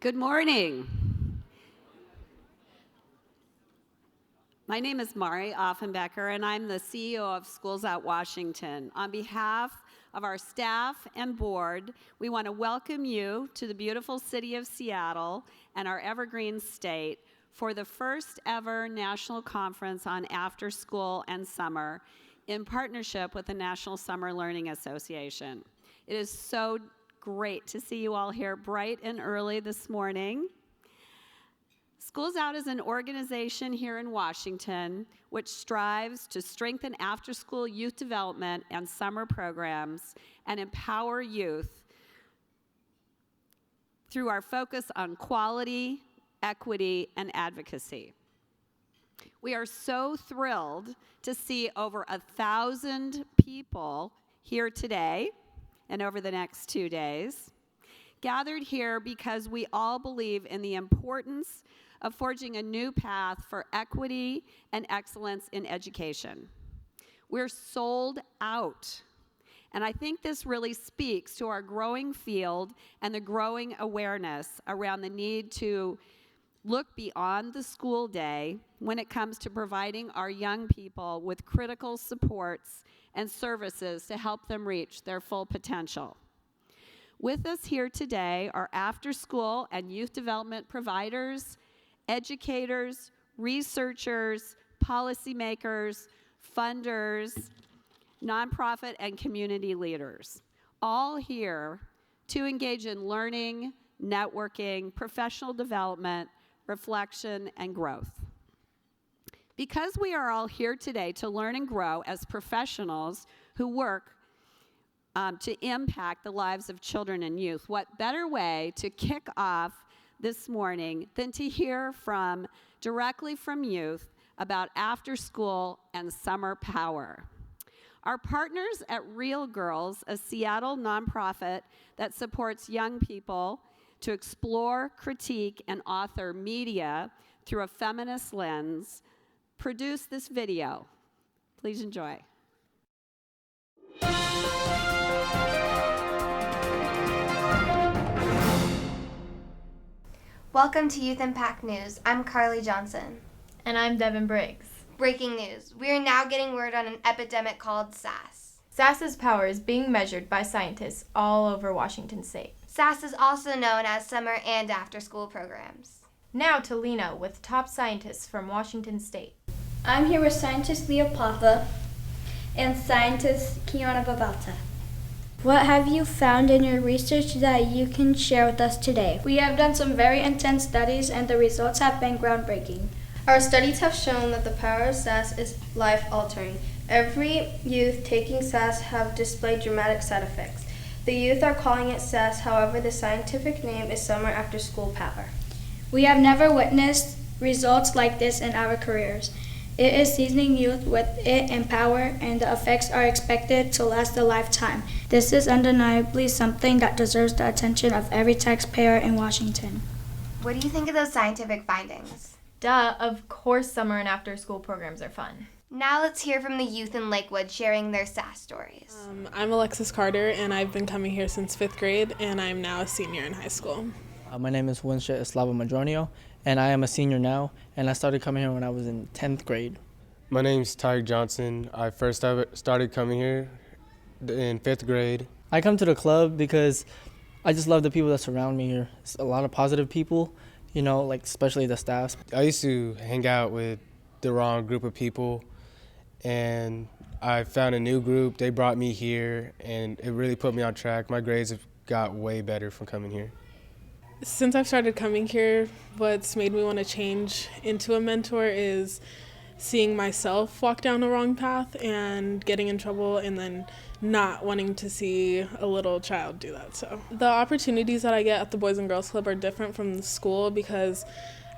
Good morning. My name is Mari Offenbecher, and I'm the CEO of Schools Out Washington. On behalf of our staff and board, we want to welcome you to the beautiful city of Seattle and our evergreen state for the first ever national conference on after school and summer in partnership with the National Summer Learning Association. It is so great to see you all here bright and early this morning. Schools Out is an organization here in Washington which strives to strengthen after-school youth development and summer programs and empower youth through our focus on quality, equity, and advocacy. We are so thrilled to see over 1,000 people here today and over the next 2 days, gathered here because we all believe in the importance of forging a new path for equity and excellence in education. We're sold out, and I think this really speaks to our growing field and the growing awareness around the need to look beyond the school day when it comes to providing our young people with critical supports and services to help them reach their full potential. With us here today are after-school and youth development providers, educators, researchers, policymakers, funders, nonprofit, and community leaders, all here to engage in learning, networking, professional development, reflection, and growth. Because we are all here today to learn and grow as professionals who work to impact the lives of children and youth, what better way to kick off this morning than to hear directly from youth about after school and summer power. Our partners at Real Girls, a Seattle nonprofit that supports young people to explore, critique, and author media through a feminist lens, produced this video. Please enjoy. Welcome to Youth Impact News. I'm Carly Johnson. And I'm Devin Briggs. Breaking news. We are now getting word on an epidemic called SAS. SAS's power is being measured by scientists all over Washington state. SAS is also known as summer and after-school programs. Now to Lena with top scientists from Washington state. I'm here with scientist Leah Papa and scientist Kiana Babalta. What have you found in your research that you can share with us today? We have done some very intense studies and the results have been groundbreaking. Our studies have shown that the power of SAS is life-altering. Every youth taking SAS have displayed dramatic side effects. The youth are calling it SAS, however the scientific name is summer after school power. We have never witnessed results like this in our careers. It is seasoning youth with it and power, and the effects are expected to last a lifetime. This is undeniably something that deserves the attention of every taxpayer in Washington. What do you think of those scientific findings? Duh, of course summer and after school programs are fun. Now let's hear from the youth in Lakewood sharing their SAS stories. I'm Alexis Carter, and I've been coming here since 5th grade, and I'm now a senior in high school. My name is Winsha Eslava Madronio, and I am a senior now, and I started coming here when I was in 10th grade. My name's Tyreek Johnson. I first started coming here in 5th grade. I come to the club because I just love the people that surround me here. It's a lot of positive people, like especially the staff. I used to hang out with the wrong group of people, and I found a new group. They brought me here, and it really put me on track. My grades have got way better from coming here. Since I've started coming here, what's made me want to change into a mentor is seeing myself walk down the wrong path and getting in trouble and then not wanting to see a little child do that. So the opportunities that I get at the Boys and Girls Club are different from the school because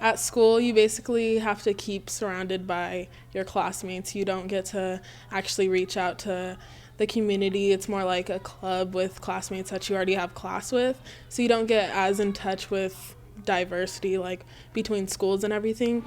at school you basically have to keep surrounded by your classmates. You don't get to actually reach out to the community. It's more like a club with classmates that you already have class with, so you don't get as in touch with diversity like between schools and everything.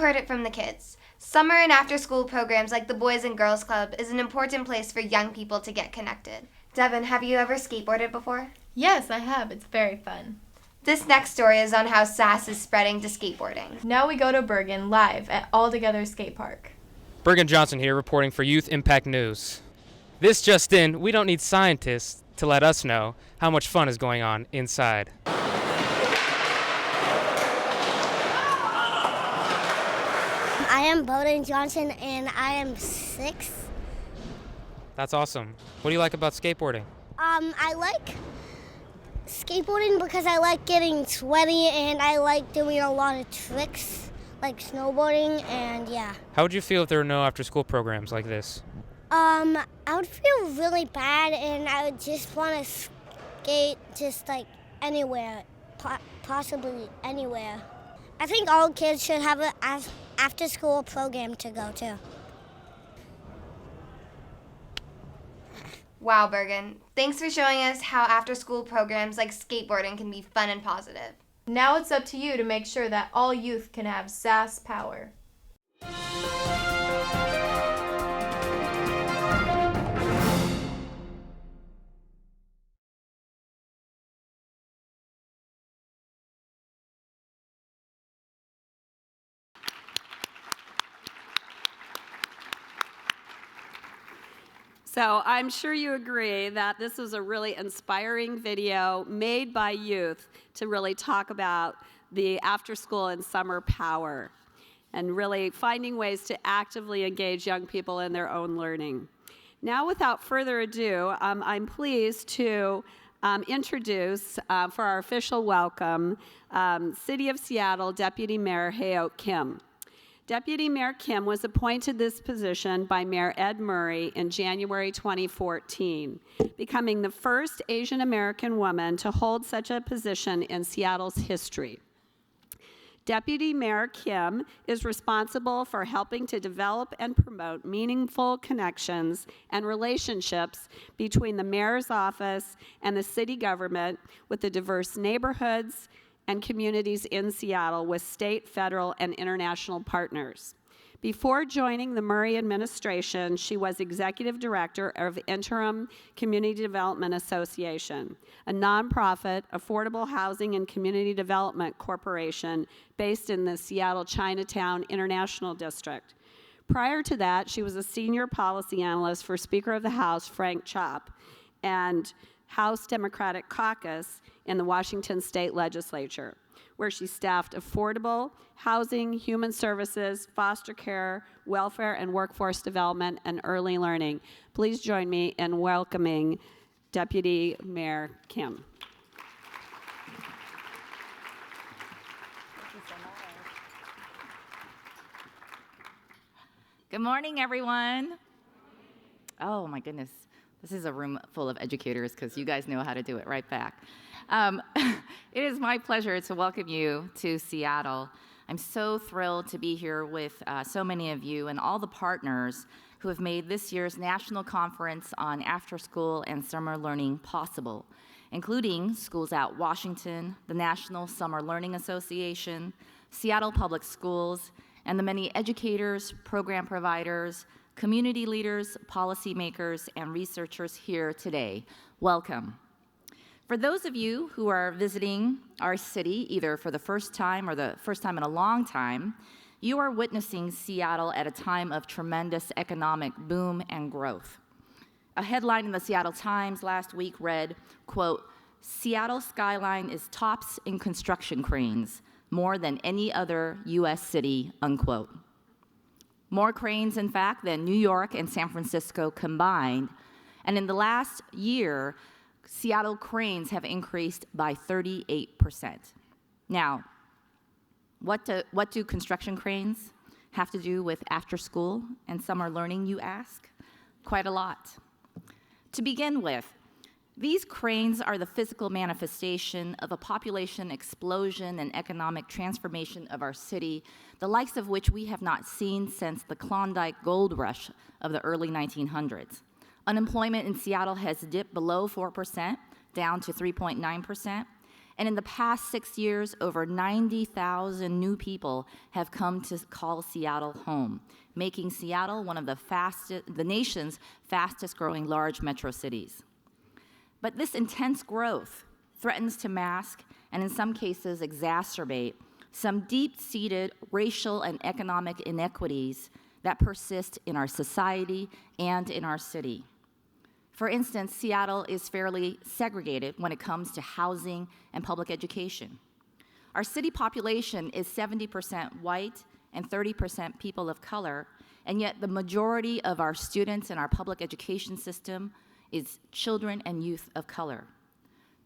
heard it from the kids. Summer and after-school programs like the Boys and Girls Club is an important place for young people to get connected. Devin, have you ever skateboarded before? Yes, I have. It's very fun. This next story is on how SAS is spreading to skateboarding. Now we go to Bergen live at All Together Skate Park. Bergen Johnson here reporting for Youth Impact News. This just in, we don't need scientists to let us know how much fun is going on inside. I am Bowden Johnson and I am 6. That's awesome. What do you like about skateboarding? I like skateboarding because I like getting sweaty and I like doing a lot of tricks like snowboarding and yeah. How would you feel if there were no after-school programs like this? I would feel really bad and I would just want to skate just like anywhere, possibly anywhere. I think all kids should have an after-school program to go to. Wow, Bergen. Thanks for showing us how after-school programs like skateboarding can be fun and positive. Now it's up to you to make sure that all youth can have SAS power. So I'm sure you agree that this is a really inspiring video made by youth to really talk about the after-school and summer power and really finding ways to actively engage young people in their own learning. Now, without further ado, I'm pleased to introduce for our official welcome, City of Seattle Deputy Mayor Hayoke Kim. Deputy Mayor Kim was appointed this position by Mayor Ed Murray in January 2014, becoming the first Asian American woman to hold such a position in Seattle's history. Deputy Mayor Kim is responsible for helping to develop and promote meaningful connections and relationships between the mayor's office and the city government with the diverse neighborhoods and communities in Seattle with state, federal, and international partners. Before joining the Murray administration, she was executive director of Interim Community Development Association, a nonprofit affordable housing and community development corporation based in the Seattle Chinatown International District. Prior to that, she was a senior policy analyst for Speaker of the House Frank Chopp and House Democratic Caucus in the Washington State Legislature, where she staffed affordable housing, human services, foster care, welfare and workforce development, and early learning. Please join me in welcoming Deputy Mayor Kim. Good morning, everyone. Oh, my goodness. This is a room full of educators because you guys know how to do it right back. It is my pleasure to welcome you to Seattle. I'm so thrilled to be here with so many of you and all the partners who have made this year's National Conference on After-School and Summer Learning possible, including Schools at Washington, the National Summer Learning Association, Seattle Public Schools, and the many educators, program providers, community leaders, policymakers, and researchers here today. Welcome. For those of you who are visiting our city, either for the first time or the first time in a long time, you are witnessing Seattle at a time of tremendous economic boom and growth. A headline in the Seattle Times last week read, quote, "Seattle skyline is tops in construction cranes, more than any other U.S. city," unquote. More cranes, in fact, than New York and San Francisco combined. And in the last year, Seattle cranes have increased by 38%. Now, what do construction cranes have to do with after school and summer learning, you ask? Quite a lot. To begin with, these cranes are the physical manifestation of a population explosion and economic transformation of our city, the likes of which we have not seen since the Klondike gold rush of the early 1900s. Unemployment in Seattle has dipped below 4%, down to 3.9%, And in the past 6 years, over 90,000 new people have come to call Seattle home, making Seattle one of the nation's fastest growing large metro cities. But this intense growth threatens to mask and in some cases exacerbate some deep-seated racial and economic inequities that persist in our society and in our city. For instance, Seattle is fairly segregated when it comes to housing and public education. Our city population is 70% white and 30% people of color, and yet the majority of our students in our public education system is children and youth of color.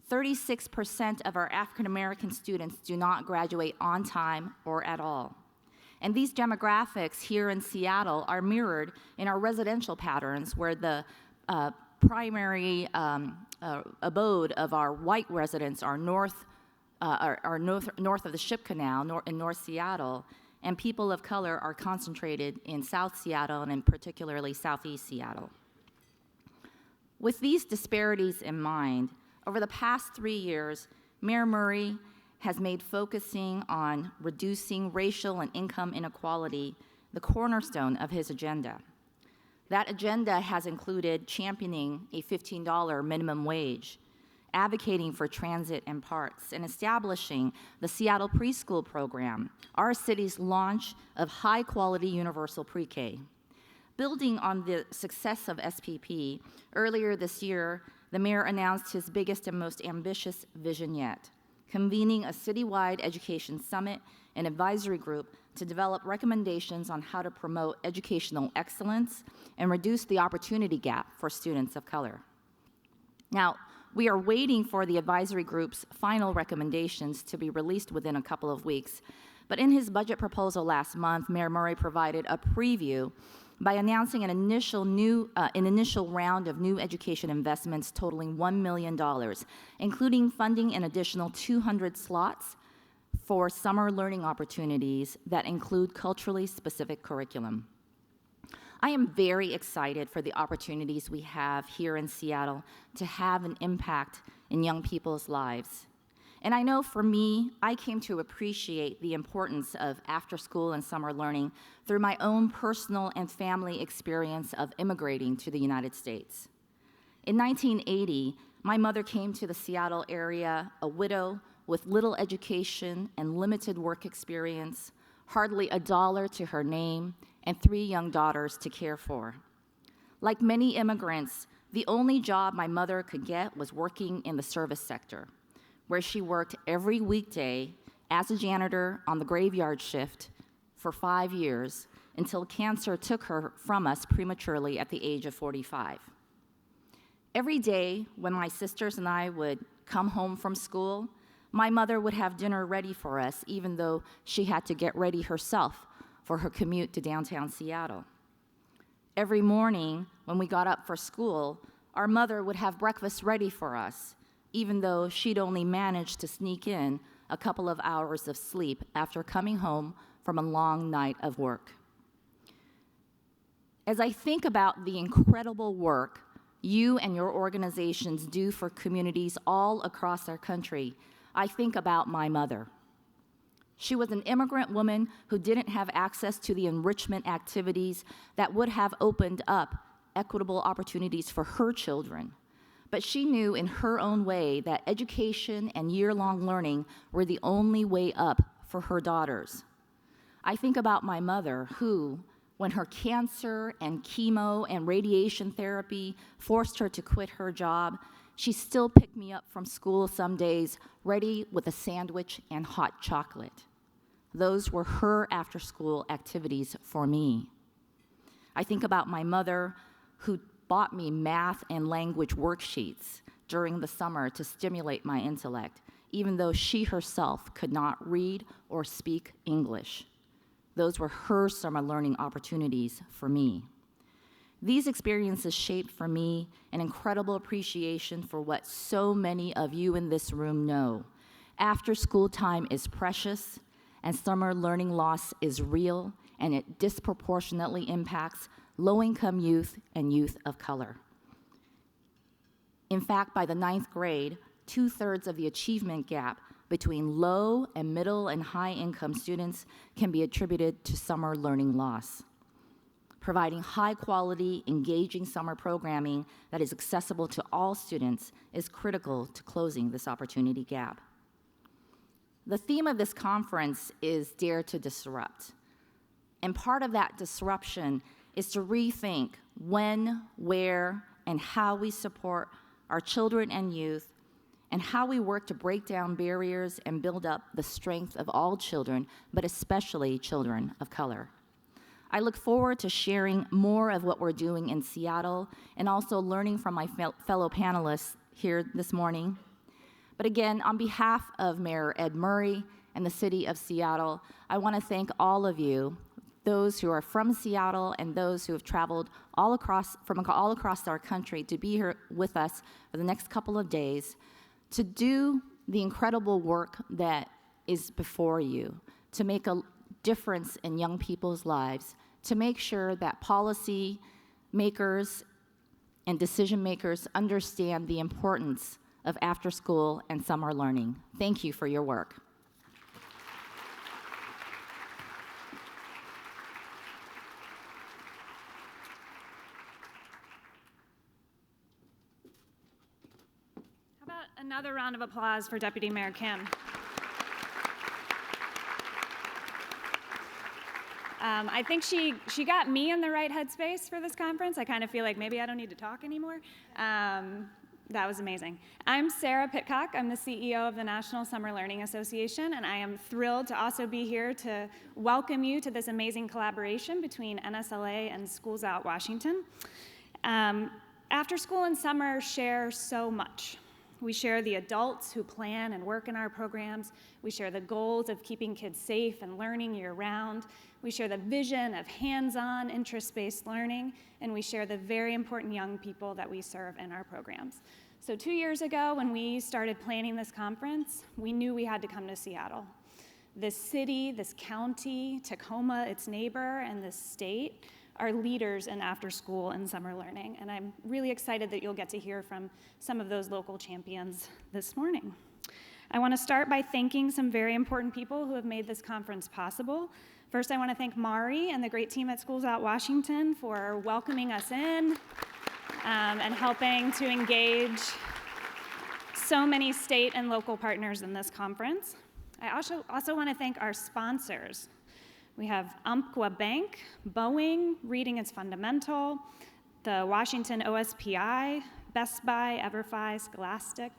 36% of our African American students do not graduate on time or at all. And these demographics here in Seattle are mirrored in our residential patterns, where the primary abode of our white residents are north of the Ship Canal in North Seattle, and people of color are concentrated in South Seattle and in particularly Southeast Seattle. With these disparities in mind, over the past 3 years, Mayor Murray has made focusing on reducing racial and income inequality the cornerstone of his agenda. That agenda has included championing a $15 minimum wage, advocating for transit and parks, and establishing the Seattle Preschool Program, our city's launch of high-quality universal pre-K. Building on the success of SPP, earlier this year, the mayor announced his biggest and most ambitious vision yet, convening a citywide education summit and advisory group to develop recommendations on how to promote educational excellence and reduce the opportunity gap for students of color. Now, we are waiting for the advisory group's final recommendations to be released within a couple of weeks, but in his budget proposal last month, Mayor Murray provided a preview by announcing an initial round of new education investments totaling $1 million, including funding an additional 200 slots for summer learning opportunities that include culturally specific curriculum. I am very excited for the opportunities we have here in Seattle to have an impact in young people's lives. And I know for me, I came to appreciate the importance of after-school and summer learning through my own personal and family experience of immigrating to the United States. In 1980, my mother came to the Seattle area a widow with little education and limited work experience, hardly a dollar to her name, and 3 young daughters to care for. Like many immigrants, the only job my mother could get was working in the service sector, where she worked every weekday as a janitor on the graveyard shift for 5 years until cancer took her from us prematurely at the age of 45. Every day when my sisters and I would come home from school, my mother would have dinner ready for us, even though she had to get ready herself for her commute to downtown Seattle. Every morning when we got up for school, our mother would have breakfast ready for us, even though she'd only managed to sneak in a couple of hours of sleep after coming home from a long night of work. As I think about the incredible work you and your organizations do for communities all across our country, I think about my mother. She was an immigrant woman who didn't have access to the enrichment activities that would have opened up equitable opportunities for her children. But she knew in her own way that education and year-long learning were the only way up for her daughters. I think about my mother who, when her cancer and chemo and radiation therapy forced her to quit her job, she still picked me up from school some days ready with a sandwich and hot chocolate. Those were her after-school activities for me. I think about my mother who bought me math and language worksheets during the summer to stimulate my intellect, even though she herself could not read or speak English. Those were her summer learning opportunities for me. These experiences shaped for me an incredible appreciation for what so many of you in this room know. After-school time is precious, and summer learning loss is real, and it disproportionately impacts low-income youth and youth of color. In fact, by the 9th grade, 2/3 of the achievement gap between low and middle and high income students can be attributed to summer learning loss. Providing high quality, engaging summer programming that is accessible to all students is critical to closing this opportunity gap. The theme of this conference is Dare to Disrupt. And part of that disruption is to rethink when, where, and how we support our children and youth, and how we work to break down barriers and build up the strength of all children, but especially children of color. I look forward to sharing more of what we're doing in Seattle and also learning from my fellow panelists here this morning. But again, on behalf of Mayor Ed Murray and the City of Seattle, I want to thank all of you, those who are from Seattle and those who have traveled from all across our country to be here with us for the next couple of days to do the incredible work that is before you, to make a difference in young people's lives, to make sure that policy makers and decision makers understand the importance of after school and summer learning. Thank you for your work. How about another round of applause for Deputy Mayor Kim? I think she got me in the right headspace for this conference. I kind of feel like maybe I don't need to talk anymore. That was amazing. I'm Sarah Pitcock. I'm the CEO of the National Summer Learning Association, and I am thrilled to also be here to welcome you to this amazing collaboration between NSLA and Schools Out Washington. After school and summer share so much. We share the adults who plan and work in our programs. We share the goals of keeping kids safe and learning year-round. We share the vision of hands-on, interest-based learning, and we share the very important young people that we serve in our programs. So 2 years ago, when we started planning this conference, we knew we had to come to Seattle. This city, this county, Tacoma, its neighbor, and this state are leaders in after-school and summer learning, and I'm really excited that you'll get to hear from some of those local champions this morning. I want to start by thanking some very important people who have made this conference possible. First, I want to thank Mari and the great team at Schools Out Washington for welcoming us in and helping to engage so many state and local partners in this conference. I also want to thank our sponsors. We have Umpqua Bank, Boeing, Reading is Fundamental, the Washington OSPI, Best Buy, EverFi, Scholastic,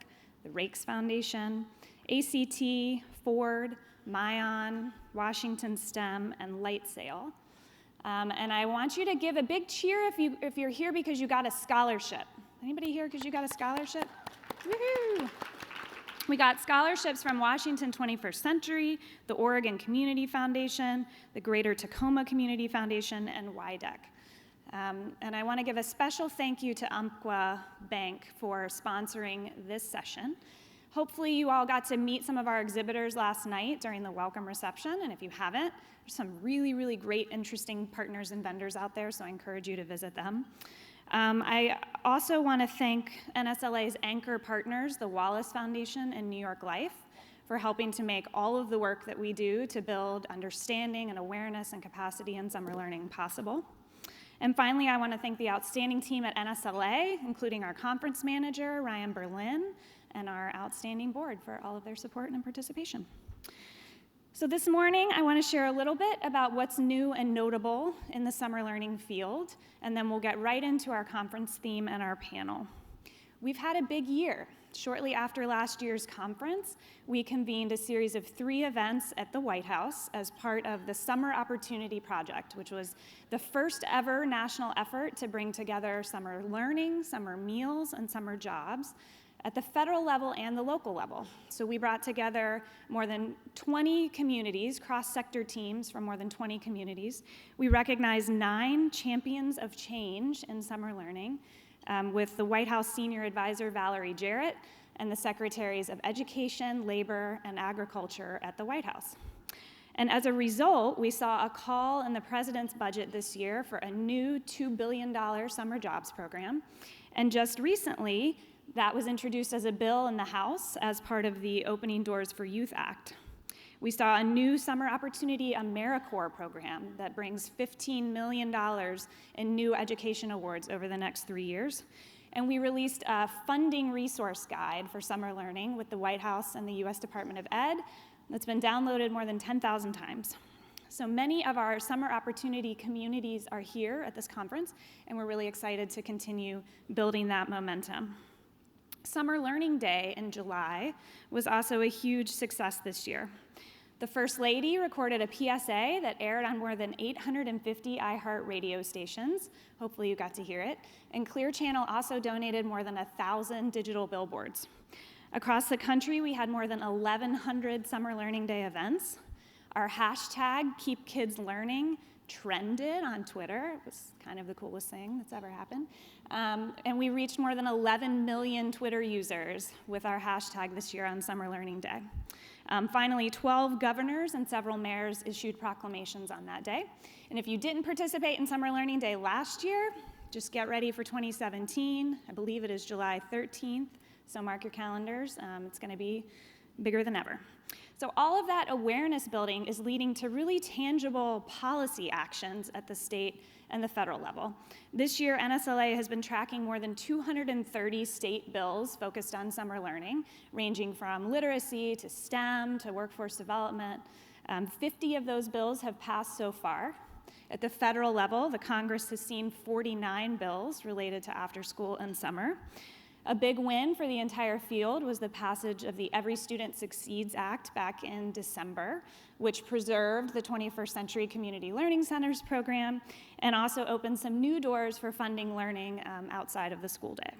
the Rakes Foundation, ACT, Ford, Mayon, Washington STEM, and Lightsail. And I want you to give a big cheer if you're here because you got a scholarship. Anybody here because you got a scholarship? Woohoo! We got scholarships from Washington 21st Century, the Oregon Community Foundation, the Greater Tacoma Community Foundation, and WIDEC. And I want to give a special thank you to Umpqua Bank for sponsoring this session. Hopefully you all got to meet some of our exhibitors last night during the welcome reception, and if you haven't, there's some really, really great, interesting partners and vendors out there, so I encourage you to visit them. I also want to thank NSLA's anchor partners, the Wallace Foundation and New York Life, for helping to make all of the work that we do to build understanding and awareness and capacity in summer learning possible. And finally, I want to thank the outstanding team at NSLA, including our conference manager, Ryan Berlin, and our outstanding board for all of their support and participation. So this morning, I want to share a little bit about what's new and notable in the summer learning field, and then we'll get right into our conference theme and our panel. We've had a big year. Shortly after last year's conference, we convened a series of 3 events at the White House as part of the Summer Opportunity Project, which was the first ever national effort to bring together summer learning, summer meals, and summer jobs at the federal level and the local level. So we brought together more than 20 communities, cross-sector teams from more than 20 communities. We recognized 9 champions of change in summer learning with the White House Senior Advisor Valerie Jarrett and the Secretaries of Education, Labor, and Agriculture at the White House. And as a result, we saw a call in the President's budget this year for a new $2 billion summer jobs program. And just recently, That was introduced as a bill in the House as part of the Opening Doors for Youth Act. We saw a new Summer Opportunity AmeriCorps program that brings $15 million in new education awards over the next 3 years. And we released a funding resource guide for summer learning with the White House and the US Department of Ed that's been downloaded more than 10,000 times. So many of our summer opportunity communities are here at this conference, and we're really excited to continue building that momentum. Summer Learning Day in July was also a huge success this year. The First Lady recorded a PSA that aired on more than 850 iHeart radio stations. Hopefully you got to hear it. And Clear Channel also donated more than 1,000 digital billboards. Across the country, we had more than 1,100 Summer Learning Day events. Our hashtag, Keep Kids Learning, trended on Twitter. It was kind of the coolest thing that's ever happened. And we reached more than 11 million Twitter users with our hashtag this year on Summer Learning Day. Finally, 12 governors and several mayors issued proclamations on that day. And if you didn't participate in Summer Learning Day last year, just get ready for 2017. I believe it is July 13th, so mark your calendars. It's going to be bigger than ever. So all of that awareness building is leading to really tangible policy actions at the state and the federal level. This year, NSLA has been tracking more than 230 state bills focused on summer learning, ranging from literacy to STEM to workforce development. 50 of those bills have passed so far. At the federal level, the Congress has seen 49 bills related to after school and summer. A big win for the entire field was the passage of the Every Student Succeeds Act back in December, which preserved the 21st Century Community Learning Centers program and also opened some new doors for funding learning outside of the school day.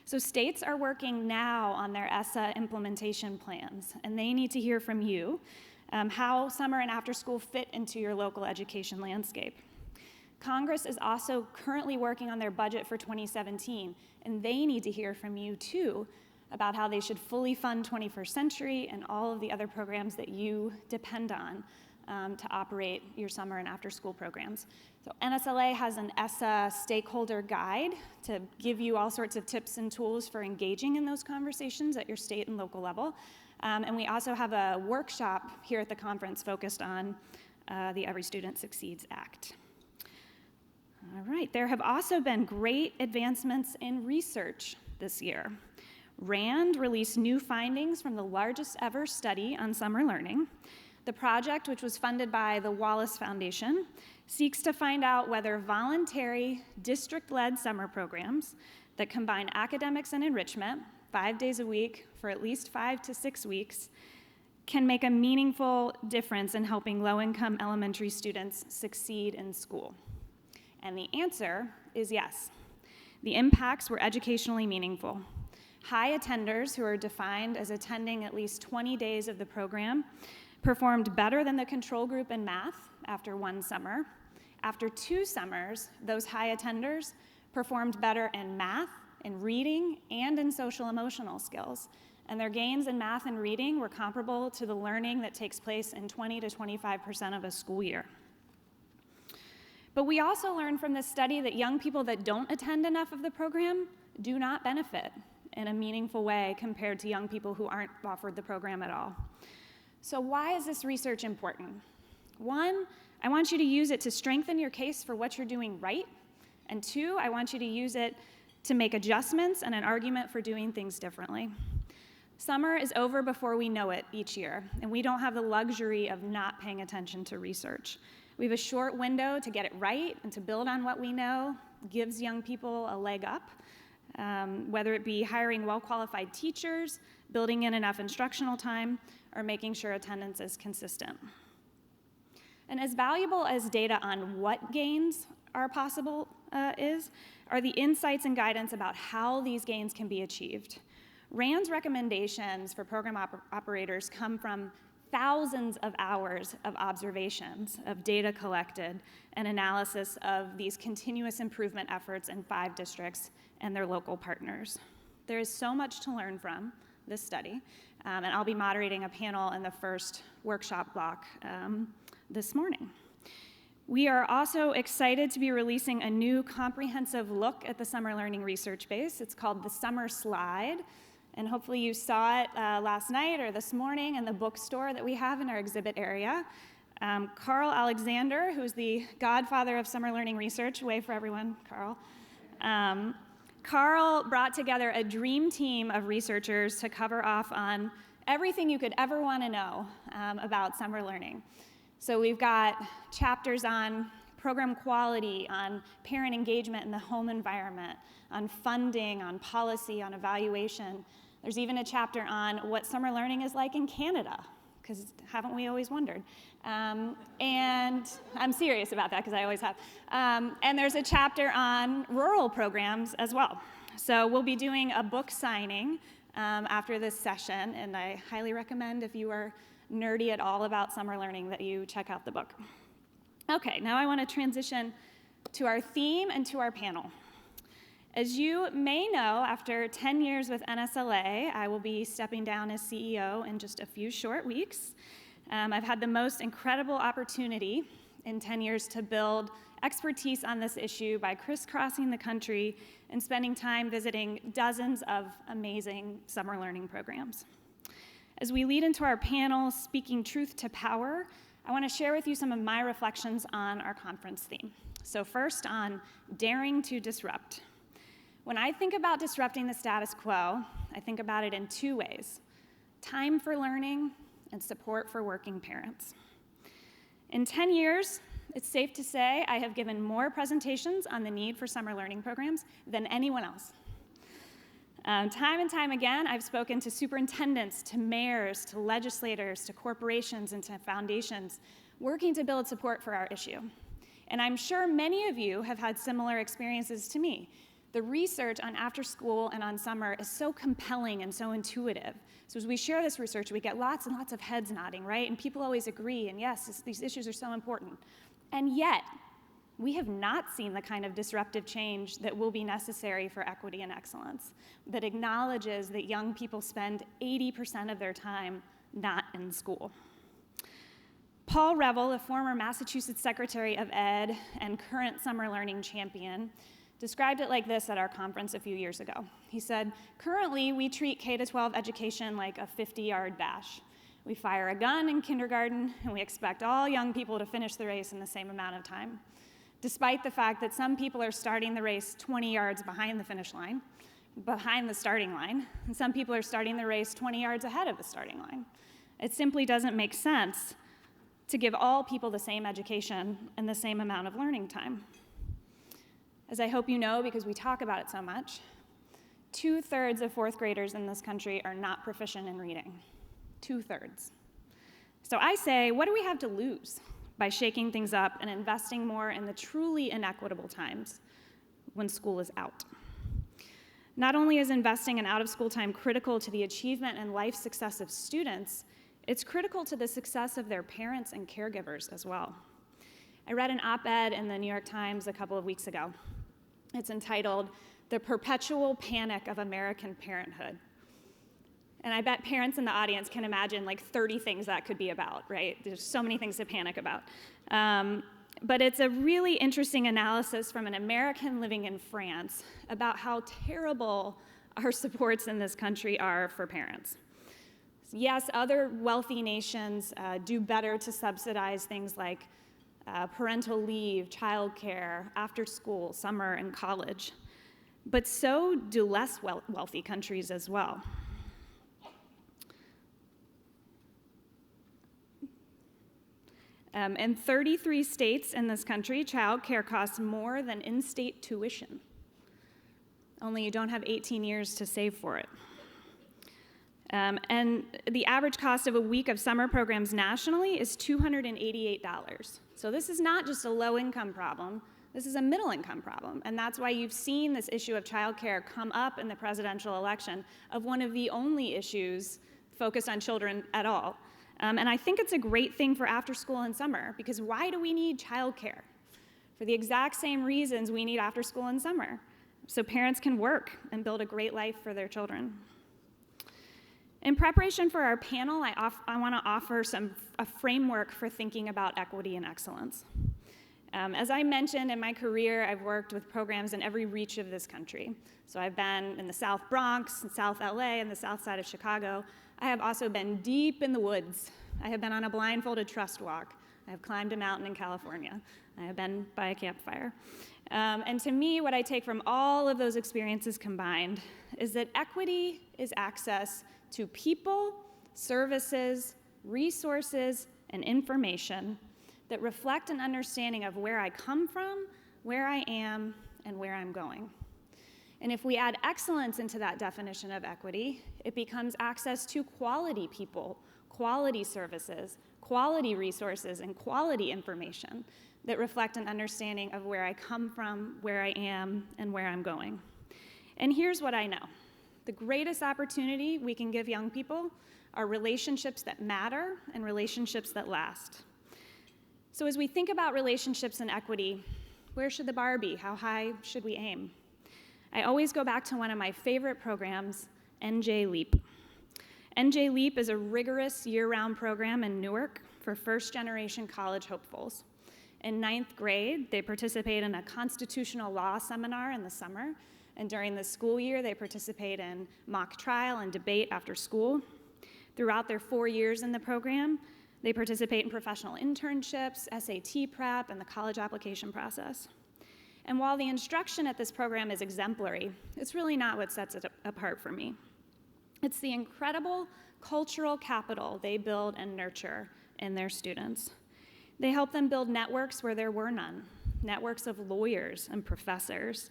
So states are working now on their ESSA implementation plans, and they need to hear from you how summer and after school fit into your local education landscape. Congress is also currently working on their budget for 2017, and they need to hear from you too about how they should fully fund 21st Century and all of the other programs that you depend on to operate your summer and after school programs. So NSLA has an ESSA stakeholder guide to give you all sorts of tips and tools for engaging in those conversations at your state and local level. And we also have a workshop here at the conference focused on the Every Student Succeeds Act. All right, there have also been great advancements in research this year. RAND released new findings from the largest ever study on summer learning. The project, which was funded by the Wallace Foundation, seeks to find out whether voluntary district-led summer programs that combine academics and enrichment 5 days a week for at least 5 to 6 weeks can make a meaningful difference in helping low-income elementary students succeed in school. And the answer is yes. The impacts were educationally meaningful. High attenders, who are defined as attending at least 20 days of the program, performed better than the control group in math after 1 summer. After 2 summers, those high attenders performed better in math, in reading, and in social emotional skills. And their gains in math and reading were comparable to the learning that takes place in 20 to 25% of a school year. But we also learned from this study that young people that don't attend enough of the program do not benefit in a meaningful way compared to young people who aren't offered the program at all. So why is this research important? 1, I want you to use it to strengthen your case for what you're doing right. And 2, I want you to use it to make adjustments and an argument for doing things differently. Summer is over before we know it each year, and we don't have the luxury of not paying attention to research. We have a short window to get it right and to build on what we know gives young people a leg up, whether it be hiring well-qualified teachers, building in enough instructional time, or making sure attendance is consistent. And as valuable as data on what gains are possible are the insights and guidance about how these gains can be achieved. RAND's recommendations for program operators come from thousands of hours of observations, of data collected, and analysis of these continuous improvement efforts in 5 districts and their local partners. There is so much to learn from this study, and I'll be moderating a panel in the first workshop block this morning. We are also excited to be releasing a new comprehensive look at the summer learning research base. It's called the Summer Slide, and hopefully you saw it last night or this morning in the bookstore that we have in our exhibit area. Carl Alexander, who's the godfather of summer learning research, wave for everyone, Carl. Carl brought together a dream team of researchers to cover off on everything you could ever want to know about summer learning. So we've got chapters on program quality, on parent engagement in the home environment, on funding, on policy, on evaluation. There's even a chapter on what summer learning is like in Canada, because haven't we always wondered? And I'm serious about that, because I always have. And there's a chapter on rural programs as well. So we'll be doing a book signing after this session, and I highly recommend, if you are nerdy at all about summer learning, that you check out the book. Okay, now I want to transition to our theme and to our panel. As you may know, after 10 years with NSLA, I will be stepping down as CEO in just a few short weeks. I've had the most incredible opportunity in 10 years to build expertise on this issue by crisscrossing the country and spending time visiting dozens of amazing summer learning programs. As we lead into our panel, Speaking Truth to Power, I want to share with you some of my reflections on our conference theme. So first, on daring to disrupt. When I think about disrupting the status quo, I think about it in two ways: time for learning and support for working parents. In 10 years, it's safe to say I have given more presentations on the need for summer learning programs than anyone else. Time and time again, I've spoken to superintendents, to mayors, to legislators, to corporations, and to foundations working to build support for our issue. And I'm sure many of you have had similar experiences to me. The research on after school and on summer is so compelling and so intuitive. So as we share this research, we get lots and lots of heads nodding, right? And people always agree, and yes, these issues are so important. And yet, we have not seen the kind of disruptive change that will be necessary for equity and excellence, that acknowledges that young people spend 80% of their time not in school. Paul Reville, a former Massachusetts Secretary of Ed and current summer learning champion, described it like this at our conference a few years ago. He said, "Currently, we treat K-12 education like a 50-yard dash. We fire a gun in kindergarten, and we expect all young people to finish the race in the same amount of time, despite the fact that some people are starting the race 20 yards behind the finish line, behind the starting line, and some people are starting the race 20 yards ahead of the starting line. It simply doesn't make sense to give all people the same education and the same amount of learning time." As I hope you know, because we talk about it so much, 2/3 of fourth graders in this country are not proficient in reading. 2/3. So I say, what do we have to lose by shaking things up and investing more in the truly inequitable times when school is out? Not only is investing in out-of-school time critical to the achievement and life success of students, it's critical to the success of their parents and caregivers as well. I read an op-ed in the New York Times a couple of weeks ago. It's entitled, "The Perpetual Panic of American Parenthood." And I bet parents in the audience can imagine like 30 things that could be about, right? There's so many things to panic about. But it's a really interesting analysis from an American living in France about how terrible our supports in this country are for parents. Yes, other wealthy nations do better to subsidize things like parental leave, childcare, after school, summer, and college. But so do less wealthy countries as well. In 33 states in this country, childcare costs more than in-state tuition. Only you don't have 18 years to save for it. And the average cost of a week of summer programs nationally is $288. So this is not just a low-income problem, this is a middle-income problem. And that's why you've seen this issue of childcare come up in the presidential election of one of the only issues focused on children at all. And I think it's a great thing for after school and summer, because why do we need childcare? For the exact same reasons we need after school and summer, so parents can work and build a great life for their children. In preparation for our panel, I want to offer a framework for thinking about equity and excellence. As I mentioned, in my career, I've worked with programs in every reach of this country. So I've been in the South Bronx, South LA, and the South Side of Chicago. I have also been deep in the woods. I have been on a blindfolded trust walk. I have climbed a mountain in California. I have been by a campfire. And to me, what I take from all of those experiences combined is that equity is access to people, services, resources, and information that reflect an understanding of where I come from, where I am, and where I'm going. And if we add excellence into that definition of equity, it becomes access to quality people, quality services, quality resources, and quality information that reflect an understanding of where I come from, where I am, and where I'm going. And here's what I know. The greatest opportunity we can give young people are relationships that matter and relationships that last. So as we think about relationships and equity, where should the bar be? How high should we aim? I always go back to one of my favorite programs, NJ LEAP. NJ LEAP is a rigorous year-round program in Newark for first-generation college hopefuls. In 9th grade, they participate in a constitutional law seminar in the summer, and during the school year, they participate in mock trial and debate after school. Throughout their 4 years in the program, they participate in professional internships, SAT prep, and the college application process. And while the instruction at this program is exemplary, it's really not what sets it apart for me. It's the incredible cultural capital they build and nurture in their students. They help them build networks where there were none, networks of lawyers and professors,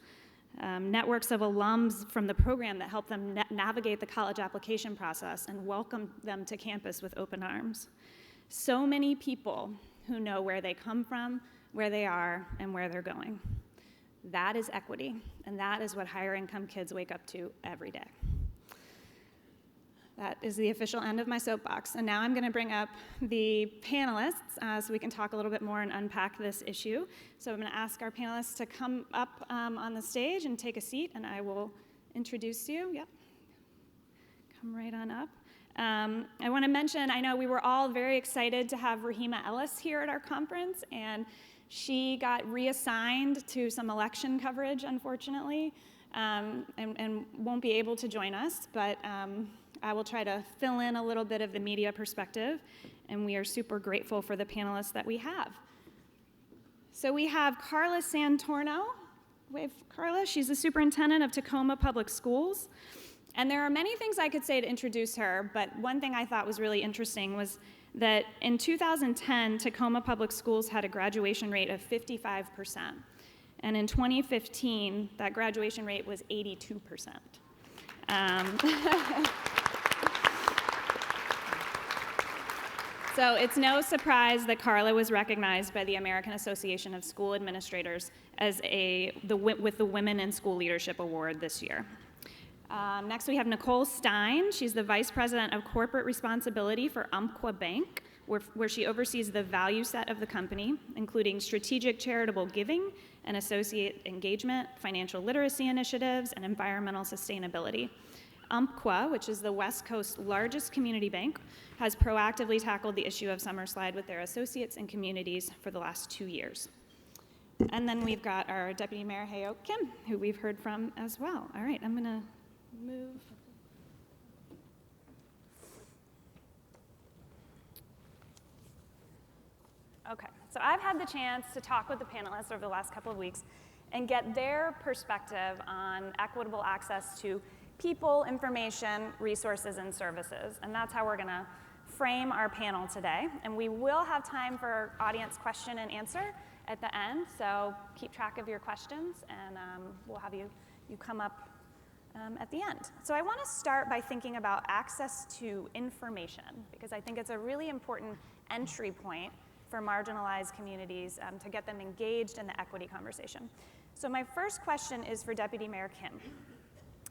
networks of alums from the program that help them navigate the college application process and welcome them to campus with open arms. So many people who know where they come from, where they are, and where they're going. That is equity, and that is what higher income kids wake up to every day. That is the official end of my soapbox. And now I'm going to bring up the panelists so we can talk a little bit more and unpack this issue. So I'm going to ask our panelists to come up on the stage and take a seat, and I will introduce you. Yep. Come right on up. I want to mention, I know we were all very excited to have Rahima Ellis here at our conference, and she got reassigned to some election coverage, unfortunately, and won't be able to join us, but I will try to fill in a little bit of the media perspective, and we are super grateful for the panelists that we have. So we have Carla Santorno. Wave, Carla. She's the superintendent of Tacoma Public Schools. And there are many things I could say to introduce her, but one thing I thought was really interesting was that in 2010, Tacoma Public Schools had a graduation rate of 55%. And in 2015, that graduation rate was 82%. So it's no surprise that Carla was recognized by the American Association of School Administrators as with the Women in School Leadership Award this year. Next, we have Nicole Stein. She's the Vice President of Corporate Responsibility for Umpqua Bank, where she oversees the value set of the company, including strategic charitable giving and associate engagement, financial literacy initiatives, and environmental sustainability. Umpqua, which is the West Coast's largest community bank, has proactively tackled the issue of summer slide with their associates and communities for the last 2 years. And then we've got our Deputy Mayor Hayo Kim, who we've heard from as well. All right, I'm going to move. Okay, so I've had the chance to talk with the panelists over the last couple of weeks and get their perspective on equitable access to people, information, resources, and services. And that's how we're going to frame our panel today. And we will have time for audience question and answer at the end, so keep track of your questions, and we'll have you come up at the end. So I want to start by thinking about access to information, because I think it's a really important entry point for marginalized communities to get them engaged in the equity conversation. So my first question is for Deputy Mayor Kim.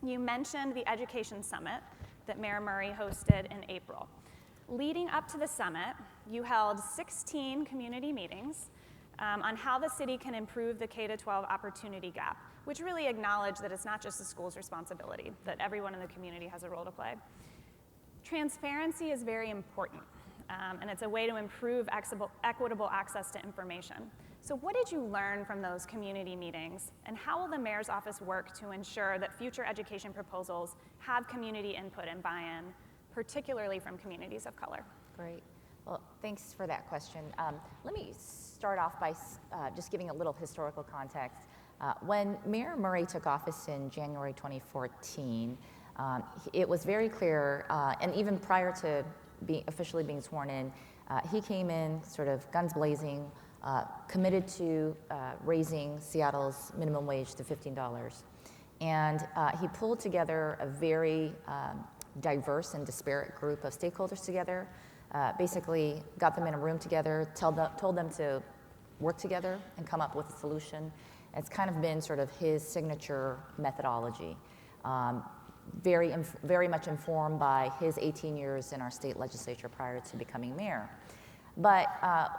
You mentioned the Education Summit that Mayor Murray hosted in April. Leading up to the summit, you held 16 community meetings on how the city can improve the K-12 opportunity gap, which really acknowledged that it's not just the school's responsibility, that everyone in the community has a role to play. Transparency is very important, and it's a way to improve equitable access to information. So what did you learn from those community meetings, and how will the mayor's office work to ensure that future education proposals have community input and buy-in, particularly from communities of color? Great. Well, thanks for that question. Let me start off by just giving a little historical context. When Mayor Murray took office in January 2014, it was very clear, and even prior to officially being sworn in, he came in sort of guns blazing, committed to raising Seattle's minimum wage to $15. And he pulled together a very diverse and disparate group of stakeholders together, basically got them in a room together, told them to work together and come up with a solution. It's kind of been sort of his signature methodology, very much informed by his 18 years in our state legislature prior to becoming mayor. But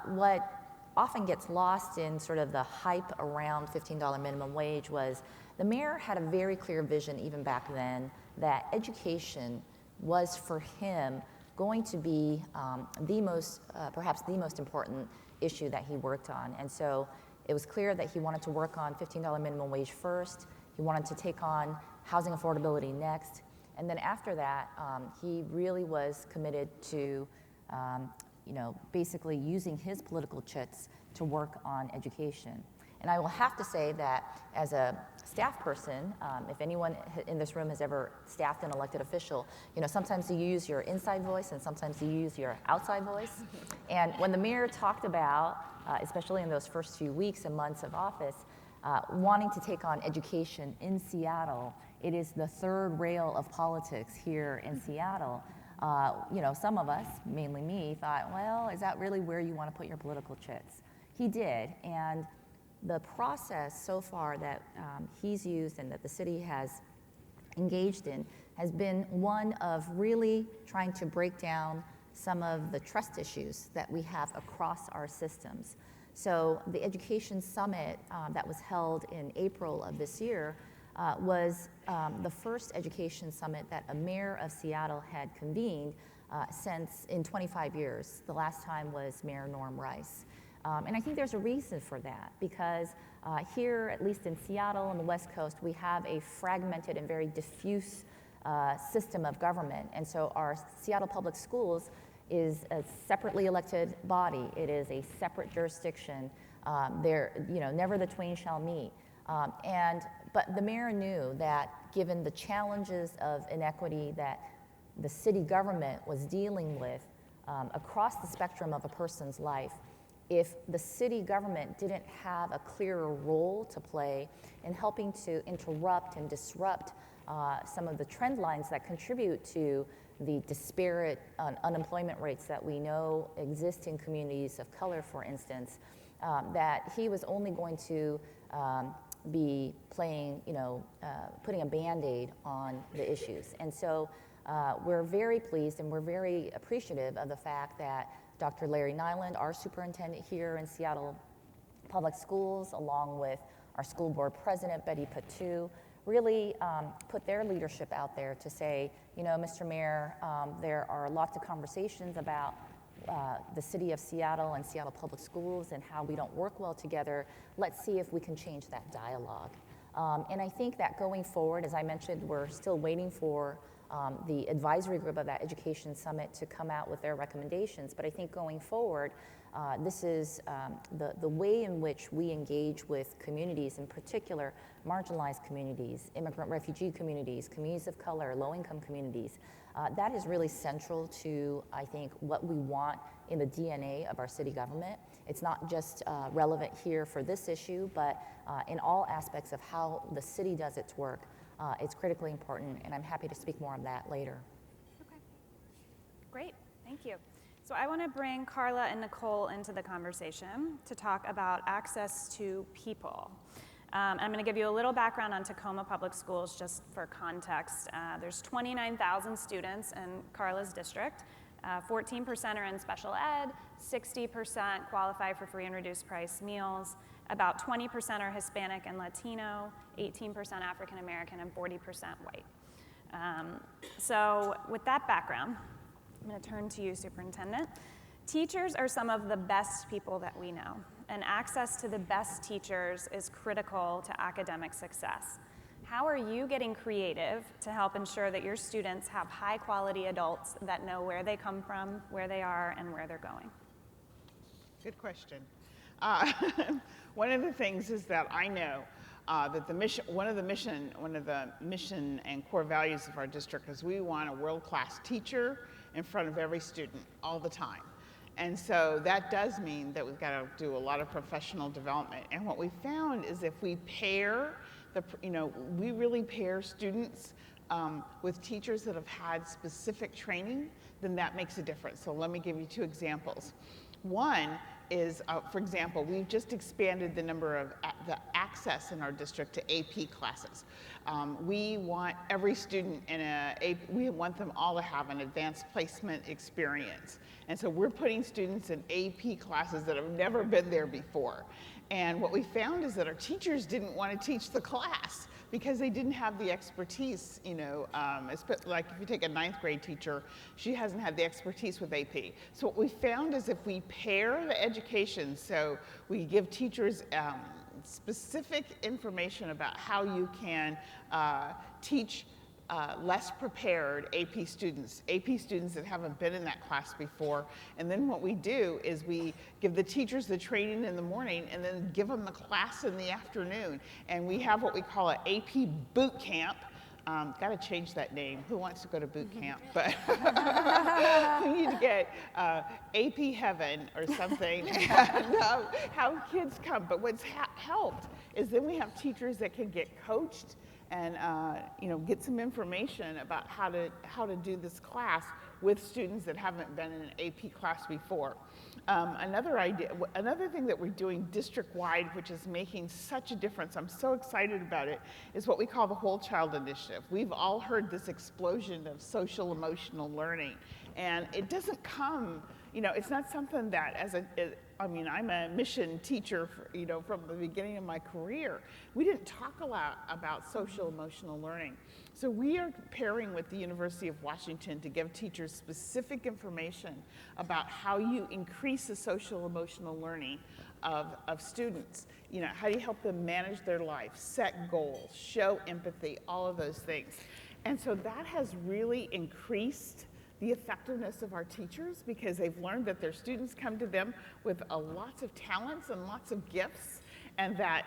what often gets lost in sort of the hype around $15 minimum wage was the mayor had a very clear vision even back then that education was for him going to be perhaps the most important issue that he worked on. And so it was clear that he wanted to work on $15 minimum wage first. He wanted to take on housing affordability next. And then after that, he really was committed to basically using his political chits to work on education. And I will have to say that as a staff person, if anyone in this room has ever staffed an elected official, sometimes you use your inside voice and sometimes you use your outside voice. And when the mayor talked about, especially in those first few weeks and months of office, wanting to take on education in Seattle, it is the third rail of politics here in Seattle. Some of us, mainly me, thought, well, is that really where you want to put your political chits? He did, and the process so far that he's used and that the city has engaged in has been one of really trying to break down some of the trust issues that we have across our systems. So the Education Summit that was held in April of this year was the first education summit that a mayor of Seattle had convened since in 25 years. The last time was Mayor Norm Rice. And I think there's a reason for that, because here, at least in Seattle on the West Coast, we have a fragmented and very diffuse system of government. And so our Seattle Public Schools is a separately elected body. It is a separate jurisdiction. Never the twain shall meet. But the mayor knew that given the challenges of inequity that the city government was dealing with across the spectrum of a person's life, if the city government didn't have a clearer role to play in helping to interrupt and disrupt some of the trend lines that contribute to the disparate unemployment rates that we know exist in communities of color, for instance, that he was only going to be playing, putting a Band-Aid on the issues. And so we're very pleased and we're very appreciative of the fact that Dr. Larry Nyland, our superintendent here in Seattle Public Schools, along with our school board president, Betty Patu, really put their leadership out there to say, Mr. Mayor, there are lots of conversations about the city of Seattle and Seattle Public Schools and how we don't work well together. Let's see if we can change that dialogue. And I think that going forward, as I mentioned, we're still waiting for the advisory group of that Education Summit to come out with their recommendations. But I think going forward, this is the way in which we engage with communities, in particular marginalized communities, immigrant refugee communities, communities of color, low-income communities. That is really central to, I think, what we want in the DNA of our city government. It's not just relevant here for this issue, but in all aspects of how the city does its work. It's critically important, and I'm happy to speak more on that later. Okay, great, thank you. So I want to bring Carla and Nicole into the conversation to talk about access to people. I'm going to give you a little background on Tacoma Public Schools just for context. There's 29,000 students in Carla's district. 14% are in special ed, 60% qualify for free and reduced price meals, about 20% are Hispanic and Latino, 18% African American, and 40% white. So with that background, I'm going to turn to you, Superintendent. Teachers are some of the best people that we know, and access to the best teachers is critical to academic success. How are you getting creative to help ensure that your students have high-quality adults that know where they come from, where they are, and where they're going? Good question. One of the things is that I know that one of the mission and core values of our district is we want a world-class teacher in front of every student all the time. And so that does mean that we've got to do a lot of professional development. And what we found is if we pair we really pair students with teachers that have had specific training, then that makes a difference. So let me give you 2 examples. One is, for example, we've just expanded the number of the access in our district to AP classes. We want every student we want them all to have an advanced placement experience. And so we're putting students in AP classes that have never been there before. And what we found is that our teachers didn't want to teach the class because they didn't have the expertise, like if you take a 9th grade teacher, she hasn't had the expertise with AP. So what we found is if we pair the education, so we give teachers specific information about how you can teach less prepared AP students that haven't been in that class before. And then what we do is we give the teachers the training in the morning and then give them the class in the afternoon. And we have what we call an AP boot camp. Got to change that name. Who wants to go to boot camp? But we need to get AP heaven or something and have kids come. But what's helped is then we have teachers that can get coached and get some information about how to do this class with students that haven't been in an AP class before. Another thing that we're doing district-wide, which is making such a difference, I'm so excited about it, is what we call the Whole Child Initiative. We've all heard this explosion of social emotional learning, and it doesn't come, it's not something that I'm a mission teacher, from the beginning of my career. We didn't talk a lot about social emotional learning. So we are pairing with the University of Washington to give teachers specific information about how you increase the social emotional learning of students. How do you help them manage their life, set goals, show empathy, all of those things. And so that has really increased the effectiveness of our teachers because they've learned that their students come to them with lots of talents and lots of gifts, and that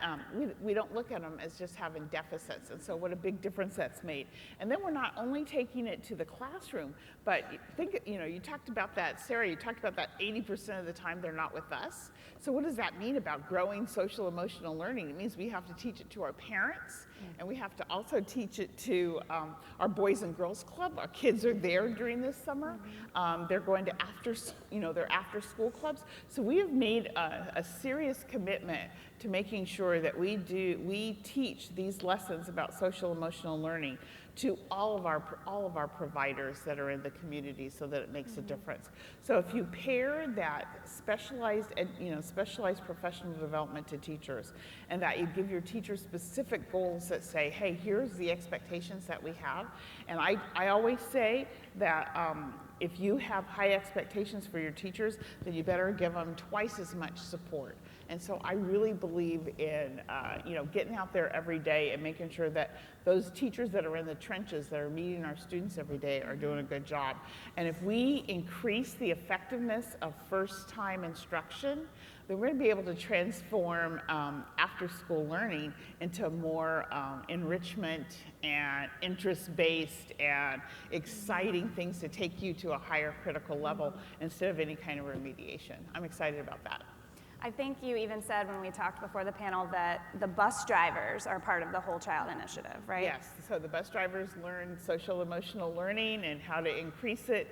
we don't look at them as just having deficits. And so what a big difference that's made. And then we're not only taking it to the classroom, but think, you talked about that, Sarah, you talked about that 80% of the time they're not with us. So what does that mean about growing social emotional learning? It means we have to teach it to our parents, and we have to also teach it to our Boys and Girls Club. Our kids are there during this summer. They're going to their after-school clubs. So we have made a serious commitment to making sure that we teach these lessons about social emotional learning to all of our providers that are in the community, so that it makes a difference. So if you pair that specialized professional development to teachers, and that you give your teachers specific goals that say, hey, here's the expectations that we have. And I always say that if you have high expectations for your teachers, then you better give them twice as much support. And so I really believe in getting out there every day and making sure that those teachers that are in the trenches that are meeting our students every day are doing a good job. And if we increase the effectiveness of first-time instruction, then we're going to be able to transform after-school learning into more enrichment and interest-based and exciting things to take you to a higher critical level instead of any kind of remediation. I'm excited about that. I think you even said when we talked before the panel that the bus drivers are part of the Whole Child Initiative, right? Yes, so the bus drivers learn social emotional learning and how to increase it.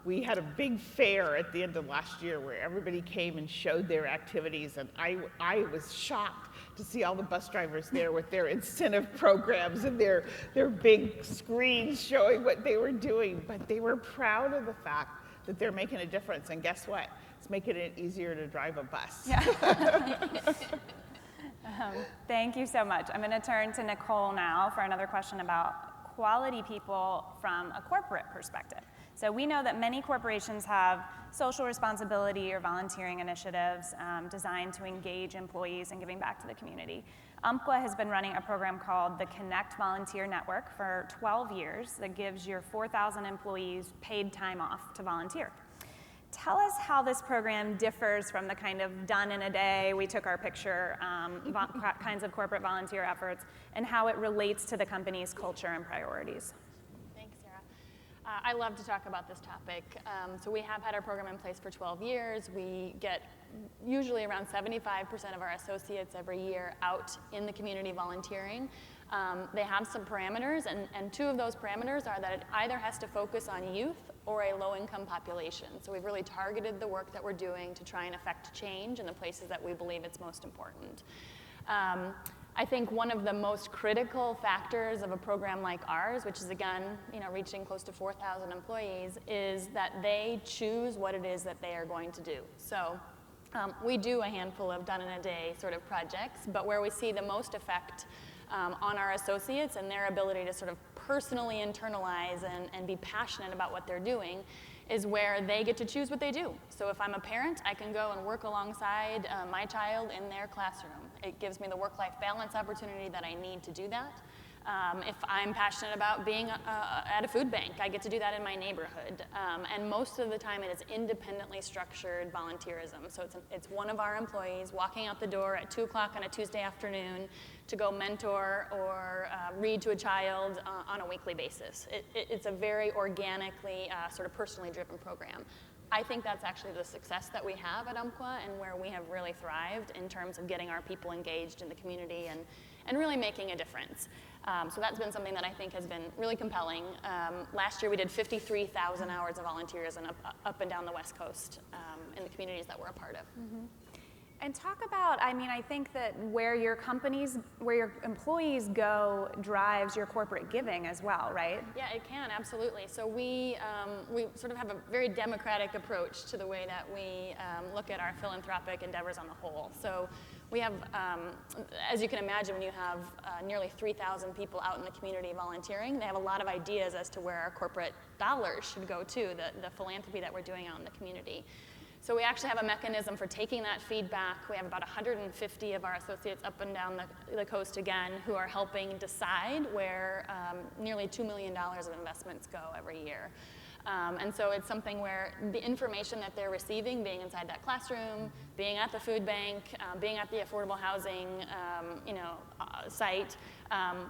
We had a big fair at the end of last year where everybody came and showed their activities, and I was shocked to see all the bus drivers there with their incentive programs and their big screens showing what they were doing, but they were proud of the fact that they're making a difference, and guess what? It's making it easier to drive a bus. Yeah. Thank you so much. I'm going to turn to Nicole now for another question about quality people from a corporate perspective. So we know that many corporations have social responsibility or volunteering initiatives designed to engage employees in giving back to the community. Umpqua has been running a program called the Connect Volunteer Network for 12 years that gives your 4,000 employees paid time off to volunteer. Tell us how this program differs from the kind of done in a day, we took our picture kinds of corporate volunteer efforts, and how it relates to the company's culture and priorities. Thanks, Sarah. I love to talk about this topic. So we have had our program in place for 12 years. We get usually around 75% of our associates every year out in the community volunteering. They have some parameters, and two of those parameters are that it either has to focus on youth or a low-income population. So we've really targeted the work that we're doing to try and affect change in the places that we believe it's most important. I think one of the most critical factors of a program like ours, which is again, reaching close to 4,000 employees, is that they choose what it is that they are going to do. So we do a handful of done-in-a-day sort of projects, but where we see the most effect on our associates and their ability to sort of personally internalize and be passionate about what they're doing is where they get to choose what they do. So if I'm a parent, I can go and work alongside my child in their classroom. It gives me the work-life balance opportunity that I need to do that. If I'm passionate about being at a food bank, I get to do that in my neighborhood. And most of the time it is independently structured volunteerism. So it's one of our employees walking out the door at 2 o'clock on a Tuesday afternoon to go mentor or read to a child on a weekly basis. It's a very organically, sort of personally driven program. I think that's actually the success that we have at Umpqua and where we have really thrived in terms of getting our people engaged in the community and really making a difference. So that's been something that I think has been really compelling. Last year we did 53,000 hours of volunteerism up and down the West Coast in the communities that we're a part of. Mm-hmm. And talk about, I think that where your employees go drives your corporate giving as well, right? Yeah, it can, absolutely. So we sort of have a very democratic approach to the way that we look at our philanthropic endeavors on the whole. So we have, as you can imagine, when you have nearly 3,000 people out in the community volunteering, they have a lot of ideas as to where our corporate dollars should go to, the philanthropy that we're doing out in the community. So we actually have a mechanism for taking that feedback. We have about 150 of our associates up and down the coast again who are helping decide where nearly $2 million of investments go every year. And so it's something where the information that they're receiving, being inside that classroom, being at the food bank, being at the affordable housing site,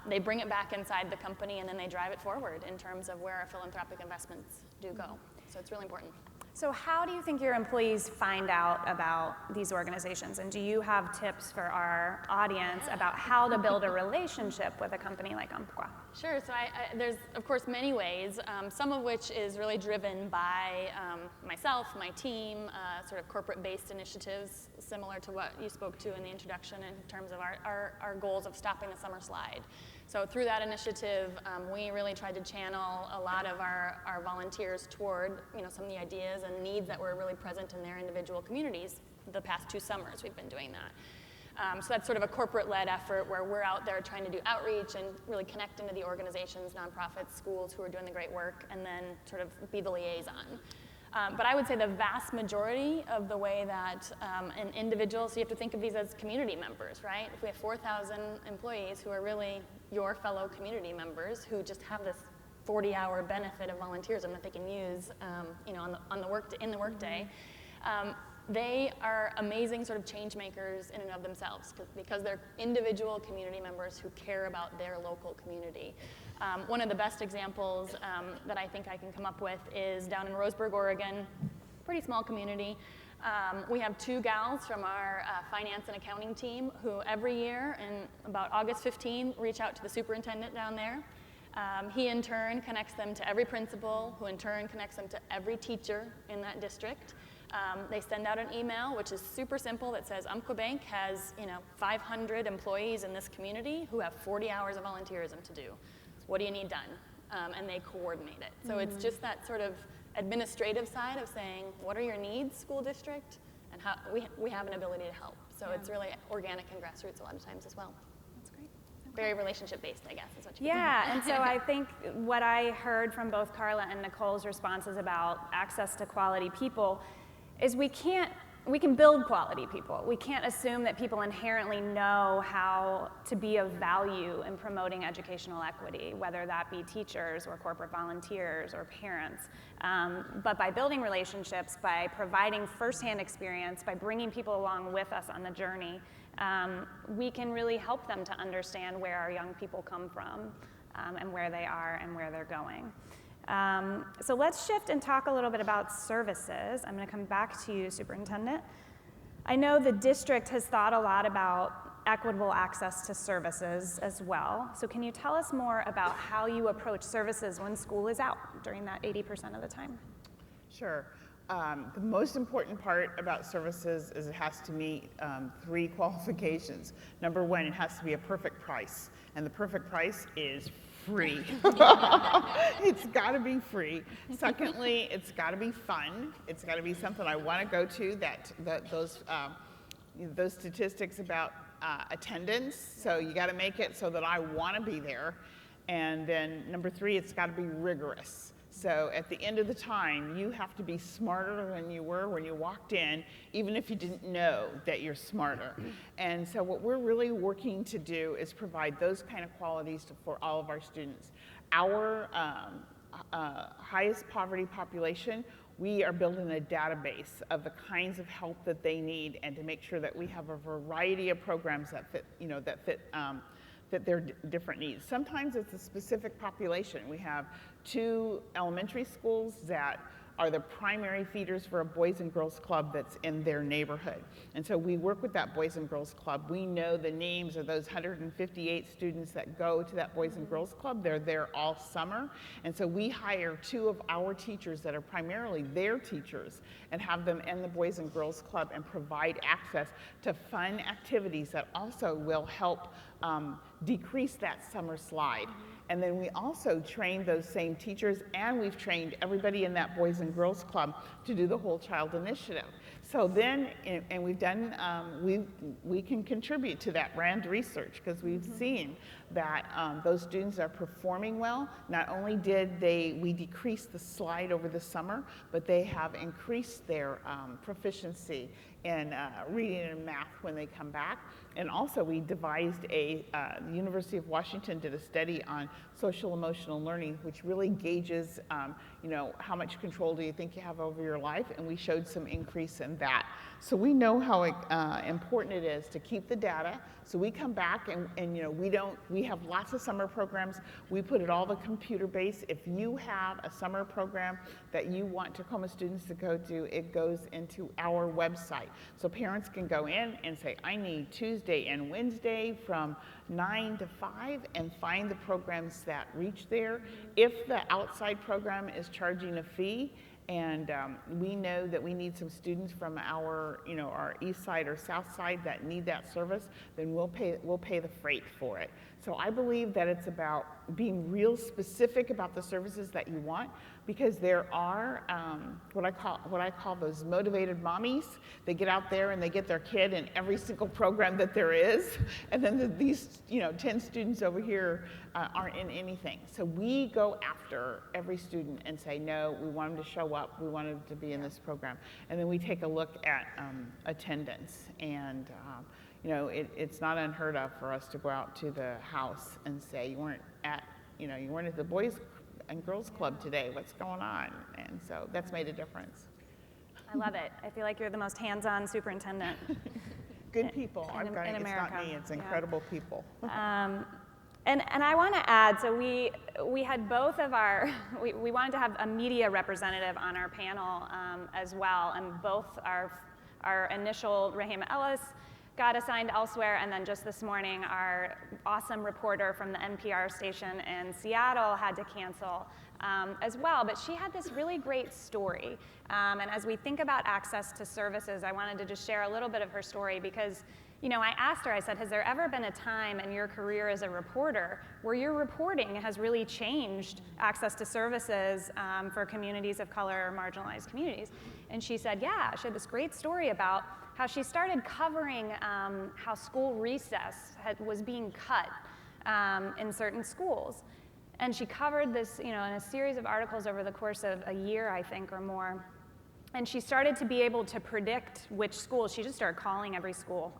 they bring it back inside the company and then they drive it forward in terms of where our philanthropic investments do go. So it's really important. So how do you think your employees find out about these organizations? And do you have tips for our audience about how to build a relationship with a company like Umpqua? Sure. So there's, of course, many ways, some of which is really driven by myself, my team, sort of corporate-based initiatives, similar to what you spoke to in the introduction in terms of our goals of stopping the summer slide. So through that initiative, we really tried to channel a lot of our volunteers toward some of the ideas and needs that were really present in their individual communities. The past 2 summers we've been doing that. So that's sort of a corporate-led effort where we're out there trying to do outreach and really connect into the organizations, nonprofits, schools who are doing the great work, and then sort of be the liaison. But I would say the vast majority of the way that an individual, so you have to think of these as community members, right? If we have 4,000 employees who are really your fellow community members who just have this 40-hour benefit of volunteerism that they can use, in the workday, they are amazing sort of change makers in and of themselves because they're individual community members who care about their local community. One of the best examples that I think I can come up with is down in Roseburg, Oregon, pretty small community. We have 2 gals from our finance and accounting team who every year in about August 15 reach out to the superintendent down there. He in turn connects them to every principal, who in turn connects them to every teacher in that district. They send out an email, which is super simple, that says Umpqua Bank has 500 employees in this community who have 40 hours of volunteerism to do. What do you need done? And they coordinate it. So it's just that sort of administrative side of saying, what are your needs, school district? And how we have an ability to help. So it's really organic and grassroots a lot of times as well. That's great. very relationship-based, I guess, is what you Yeah, and so I think what I heard from both Carla and Nicole's responses about access to quality people is we can build quality people. We can't assume that people inherently know how to be of value in promoting educational equity, whether that be teachers or corporate volunteers or parents. But by building relationships, by providing firsthand experience, by bringing people along with us on the journey, we can really help them to understand where our young people come from and where they are and where they're going. So let's shift and talk a little bit about services. I'm going to come back to you, Superintendent. I know the district has thought a lot about equitable access to services as well. So can you tell us more about how you approach services when school is out during that 80% of the time? Sure. The most important part about services is it has to meet 3 qualifications. Number 1, it has to be a perfect price, and the perfect price is free. It's got to be free. Secondly, it's got to be fun. It's got to be something I want to go to. Those statistics about attendance. So you got to make it so that I want to be there. And then number 3, it's got to be rigorous. So at the end of the time, you have to be smarter than you were when you walked in, even if you didn't know that you're smarter. And so what we're really working to do is provide those kind of qualities for all of our students. Our highest poverty population, we are building a database of the kinds of help that they need, and to make sure that we have a variety of programs that fit their different needs. Sometimes it's a specific population. We have 2 elementary schools that are the primary feeders for a Boys and Girls Club that's in their neighborhood. And so we work with that Boys and Girls Club. We know the names of those 158 students that go to that Boys and Girls Club. They're there all summer. And so we hire 2 of our teachers that are primarily their teachers and have them in the Boys and Girls Club and provide access to fun activities that also will help decrease that summer slide. And then we also train those same teachers, and we've trained everybody in that Boys and Girls Club to do the Whole Child Initiative. So then, and we've done, we can contribute to that RAND research, because we've seen that those students are performing well. Not only did we decrease the slide over the summer, but they have increased their proficiency in reading and math when they come back. And also we devised the University of Washington did a study on social emotional learning, which really gauges, how much control do you think you have over your life, and we showed some increase in that. So we know how important it is to keep the data. So we come back and we have lots of summer programs. We put it all the computer-based. If you have a summer program that you want Tacoma students to go to, it goes into our website. So parents can go in and say, I need Tuesday and Wednesday from 9 to 5, and find the programs that reach there. If the outside program is charging a fee, and we know that we need some students from our east side or south side that need that service, then we'll pay the freight for it. So I believe that it's about being real specific about the services that you want, because there are what I call those motivated mommies. They get out there and they get their kid in every single program that there is, and then these 10 students over here aren't in anything. So we go after every student and say, no, we want them to show up, we want them to be in this program, and then we take a look at attendance. And it's not unheard of for us to go out to the house and say, you weren't at the Boys and Girls Club today, what's going on? And so that's made a difference. I love it. I feel like you're the most hands-on superintendent. Good people. In America. It's not me, it's incredible people. And I want to add, so we had both of we wanted to have a media representative on our panel as well, and both our initial Rahima Ellis got assigned elsewhere, and then just this morning our awesome reporter from the NPR station in Seattle had to cancel as well, but she had this really great story. And as we think about access to services, I wanted to just share a little bit of her story, because I asked her, I said, has there ever been a time in your career as a reporter where your reporting has really changed access to services for communities of color or marginalized communities? And she said, yeah. She had this great story about how she started covering how school recess was being cut in certain schools. And she covered this, in a series of articles over the course of a year, I think, or more. And she started to be able to predict which schools. She just started calling every school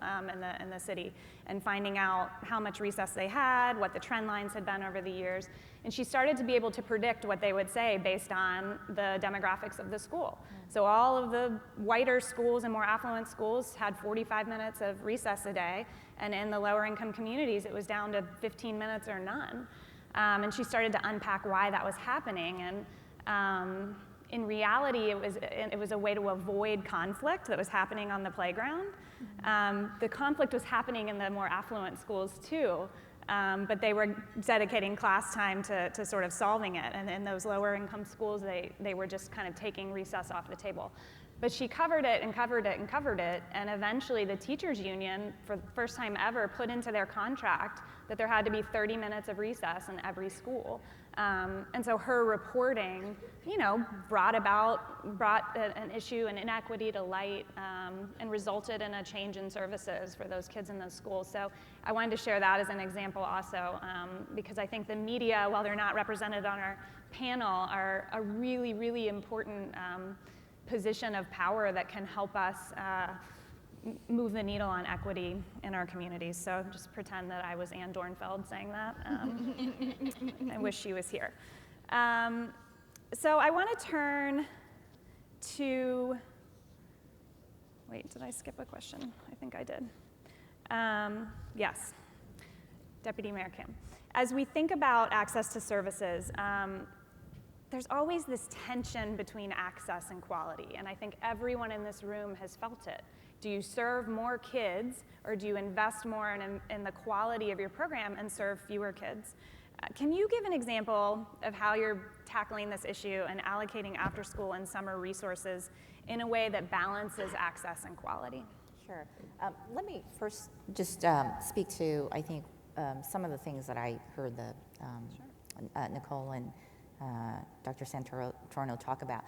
in the city and finding out how much recess they had, what the trend lines had been over the years. And she started to be able to predict what they would say based on the demographics of the school. So all of the whiter schools and more affluent schools had 45 minutes of recess a day, and in the lower income communities, it was down to 15 minutes or none. And she started to unpack why that was happening. And in reality, it was a way to avoid conflict that was happening on the playground. The conflict was happening in the more affluent schools too, but they were dedicating class time to sort of solving it. And in those lower income schools, they were just kind of taking recess off the table. But she covered it and covered it and covered it, and eventually the teachers union, for the first time ever, put into their contract that there had to be 30 minutes of recess in every school. And so her reporting, brought an issue, an inequity to light, and resulted in a change in services for those kids in those schools. So I wanted to share that as an example also, because I think the media, while they're not represented on our panel, are a really, really important position of power that can help us move the needle on equity in our communities. So just pretend that I was Ann Dornfeld saying that. I wish she was here. So I want to turn to, wait, did I skip a question? I think I did. Yes, Deputy Mayor Kim. As we think about access to services, there's always this tension between access and quality, and I think everyone in this room has felt it. Do you serve more kids, or do you invest more in the quality of your program and serve fewer kids? Can you give an example of how you're tackling this issue and allocating after-school and summer resources in a way that balances access and quality? Sure. Let me first just speak to, I think, some of the things that I heard Nicole and Dr. Santorno talk about.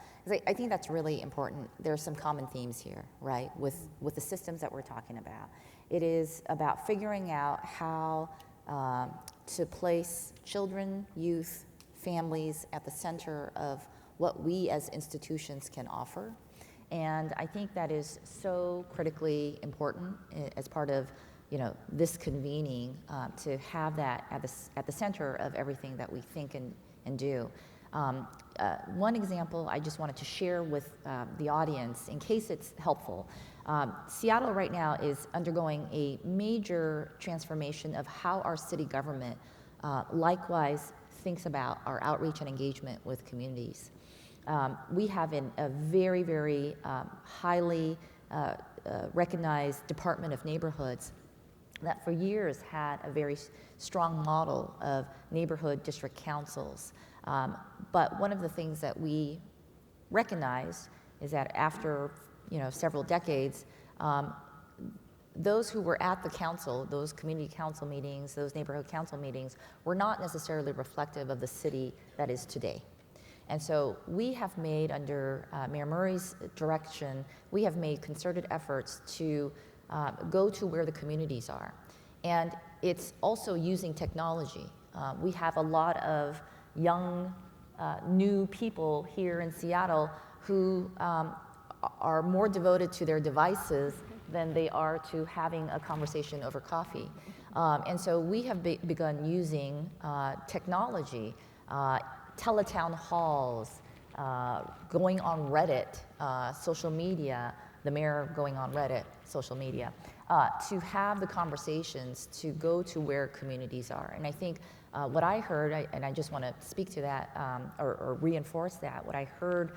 I think that's really important. There are some common themes here, right, with the systems that we're talking about. It is about figuring out how to place children, youth, families at the center of what we as institutions can offer. And I think that is so critically important as part of this convening, to have that at the center of everything that we think and do. One example I just wanted to share with the audience, in case it's helpful. Seattle right now is undergoing a major transformation of how our city government likewise thinks about our outreach and engagement with communities. We have a very, very highly recognized Department of Neighborhoods that for years had a very strong model of neighborhood district councils. But one of the things that we recognize is that after several decades, those who were at the council, those community council meetings, those neighborhood council meetings, were not necessarily reflective of the city that is today. And so we have made, under Mayor Murray's direction, we have made concerted efforts to go to where the communities are. And it's also using technology. We have a lot of young, new people here in Seattle who are more devoted to their devices than they are to having a conversation over coffee. And so we have begun using technology, teletown halls, going on Reddit, social media, the mayor going on Reddit, social media, to have the conversations, to go to where communities are. And I think what I heard, and I just want to speak to that or reinforce that, what I heard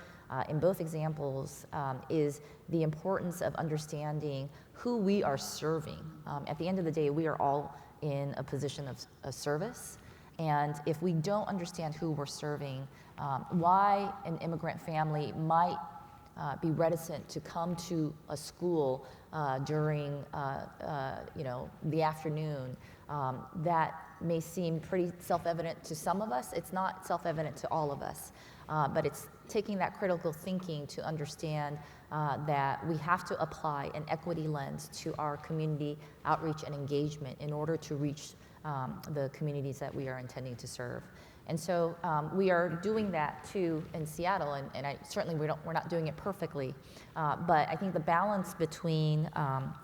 in both examples is the importance of understanding who we are serving. At the end of the day, we are all in a position of service. And if we don't understand who we're serving, why an immigrant family might be reticent to come to a school during the afternoon, that may seem pretty self-evident to some of us. It's not self-evident to all of us, but it's taking that critical thinking to understand that we have to apply an equity lens to our community outreach and engagement in order to reach the communities that we are intending to serve. And so we are doing that too in Seattle, and certainly we're not doing it perfectly, but I think the balance between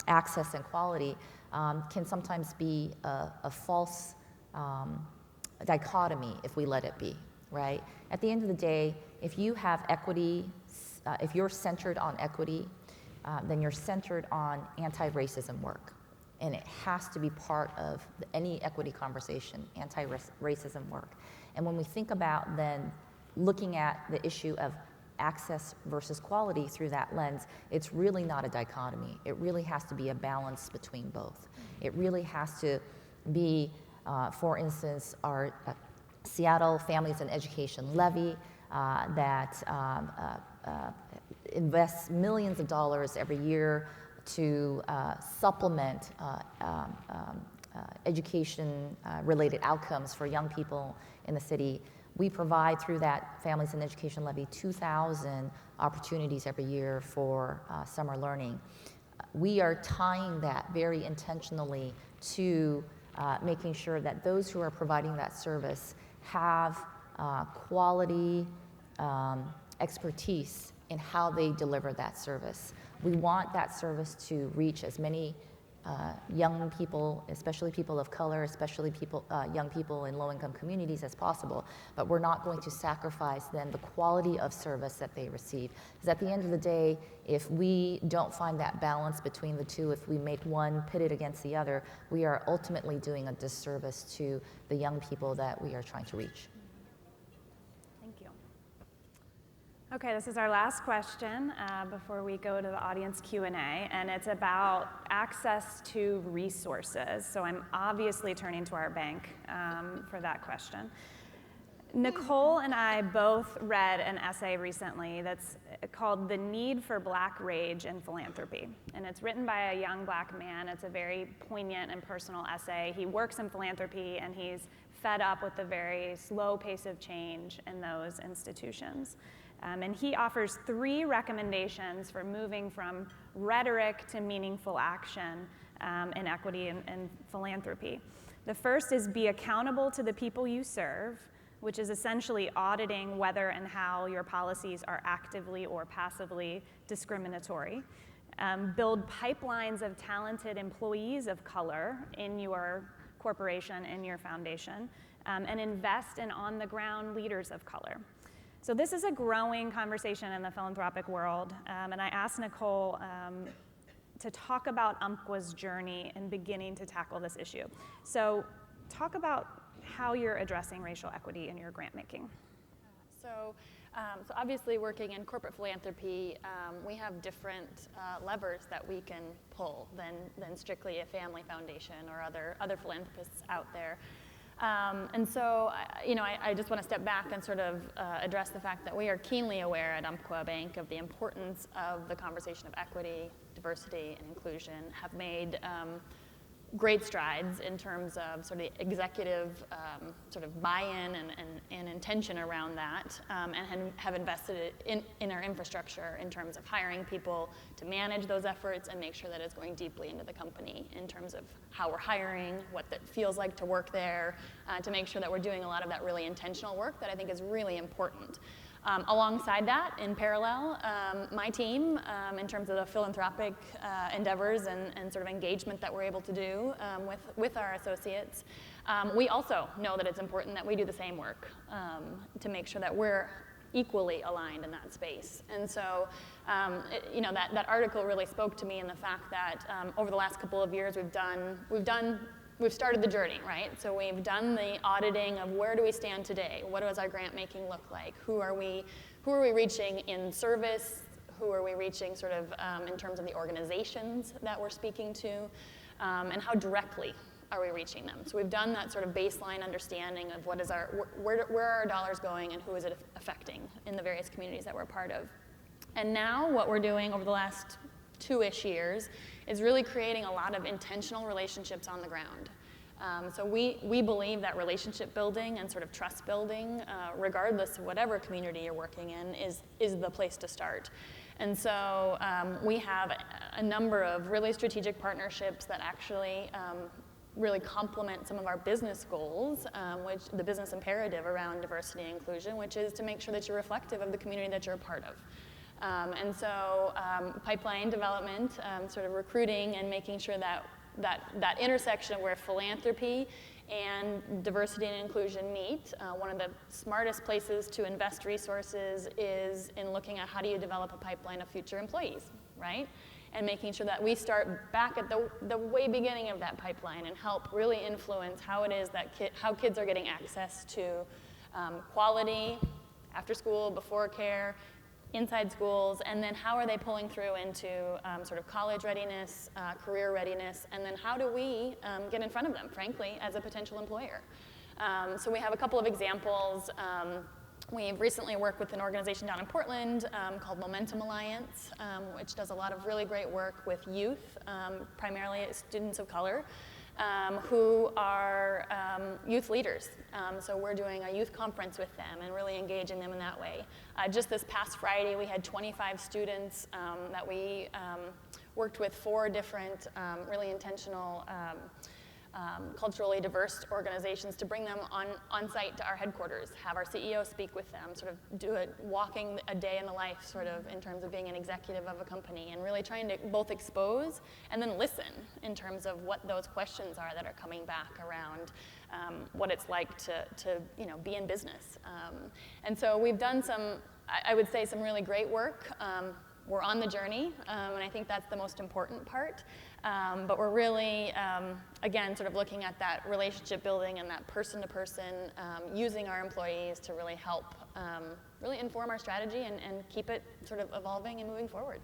access and quality can sometimes be a false dichotomy if we let it be, right? At the end of the day, if you have equity, if you're centered on equity, then you're centered on anti-racism work. And it has to be part of any equity conversation, anti-racism work. And when we think about then looking at the issue of access versus quality through that lens, it's really not a dichotomy. It really has to be a balance between both. It really has to be, for instance, our Seattle Families and Education Levy that invests millions of dollars every year to supplement education-related outcomes for young people in the city. We provide through that Families and Education Levy 2,000 opportunities every year for summer learning. We are tying that very intentionally to making sure that those who are providing that service have quality expertise in how they deliver that service. We want that service to reach as many young people, especially people of color, especially young people in low-income communities as possible, but we're not going to sacrifice then the quality of service that they receive. Because at the end of the day, if we don't find that balance between the two, if we make one pitted against the other, we are ultimately doing a disservice to the young people that we are trying to reach. Okay, this is our last question before we go to the audience Q&A, and it's about access to resources. So I'm obviously turning to our bank for that question. Nicole and I both read an essay recently that's called "The Need for Black Rage in Philanthropy," and it's written by a young black man. It's a very poignant and personal essay. He works in philanthropy, and he's fed up with the very slow pace of change in those institutions. And he offers 3 recommendations for moving from rhetoric to meaningful action in equity and philanthropy. The first is be accountable to the people you serve, which is essentially auditing whether and how your policies are actively or passively discriminatory. Build pipelines of talented employees of color in your corporation, in your foundation, and invest in on-the-ground leaders of color. So this is a growing conversation in the philanthropic world, and I asked Nicole to talk about Umpqua's journey in beginning to tackle this issue. So talk about how you're addressing racial equity in your grant making. So obviously working in corporate philanthropy, we have different levers that we can pull than strictly a family foundation or other philanthropists out there. And so, I just want to step back and sort of address the fact that we are keenly aware at Umpqua Bank of the importance of the conversation of equity, diversity, and inclusion, have made great strides in terms of sort of executive sort of buy-in and intention around that, and have invested in our infrastructure in terms of hiring people to manage those efforts and make sure that it's going deeply into the company in terms of how we're hiring, what that feels like to work there, to make sure that we're doing a lot of that really intentional work that I think is really important. Alongside that, in parallel, my team, in terms of the philanthropic endeavors and sort of engagement that we're able to do with our associates, we also know that it's important that we do the same work to make sure that we're equally aligned in that space. And so, that article really spoke to me in the fact that over the last couple of years we've started the journey, right? So we've done the auditing of where do we stand today? What does our grant making look like? Who are we reaching in service? Who are we reaching sort of in terms of the organizations that we're speaking to? And how directly are we reaching them? So we've done that sort of baseline understanding of what is where are our dollars going and who is it affecting in the various communities that we're a part of. And now what we're doing over the last 2-ish years is really creating a lot of intentional relationships on the ground. So we believe that relationship building and sort of trust building, regardless of whatever community you're working in, is the place to start. And so we have a number of really strategic partnerships that actually really complement some of our business goals, which the business imperative around diversity and inclusion, which is to make sure that you're reflective of the community that you're a part of. And so pipeline development, sort of recruiting and making sure that intersection of where philanthropy and diversity and inclusion meet. One of the smartest places to invest resources is in looking at how do you develop a pipeline of future employees, right? And making sure that we start back at the way beginning of that pipeline and help really influence how it is that how kids are getting access to quality, after school, before care, inside schools, and then how are they pulling through into sort of college readiness, career readiness, and then how do we get in front of them, frankly, as a potential employer. So we have a couple of examples. We've recently worked with an organization down in Portland called Momentum Alliance, which does a lot of really great work with youth, primarily students of color, who are youth leaders. So we're doing a youth conference with them and really engaging them in that way. Just this past Friday, we had 25 students that we worked with 4 different really intentional culturally diverse organizations to bring them on site to our headquarters, have our CEO speak with them, sort of do walking a day in the life sort of in terms of being an executive of a company and really trying to both expose and then listen in terms of what those questions are that are coming back around what it's like to be in business. And so we've done I would say some really great work. We're on the journey, and I think that's the most important part. But we're really, again, sort of looking at that relationship building and that person-to-person, using our employees to really help really inform our strategy and keep it sort of evolving and moving forward.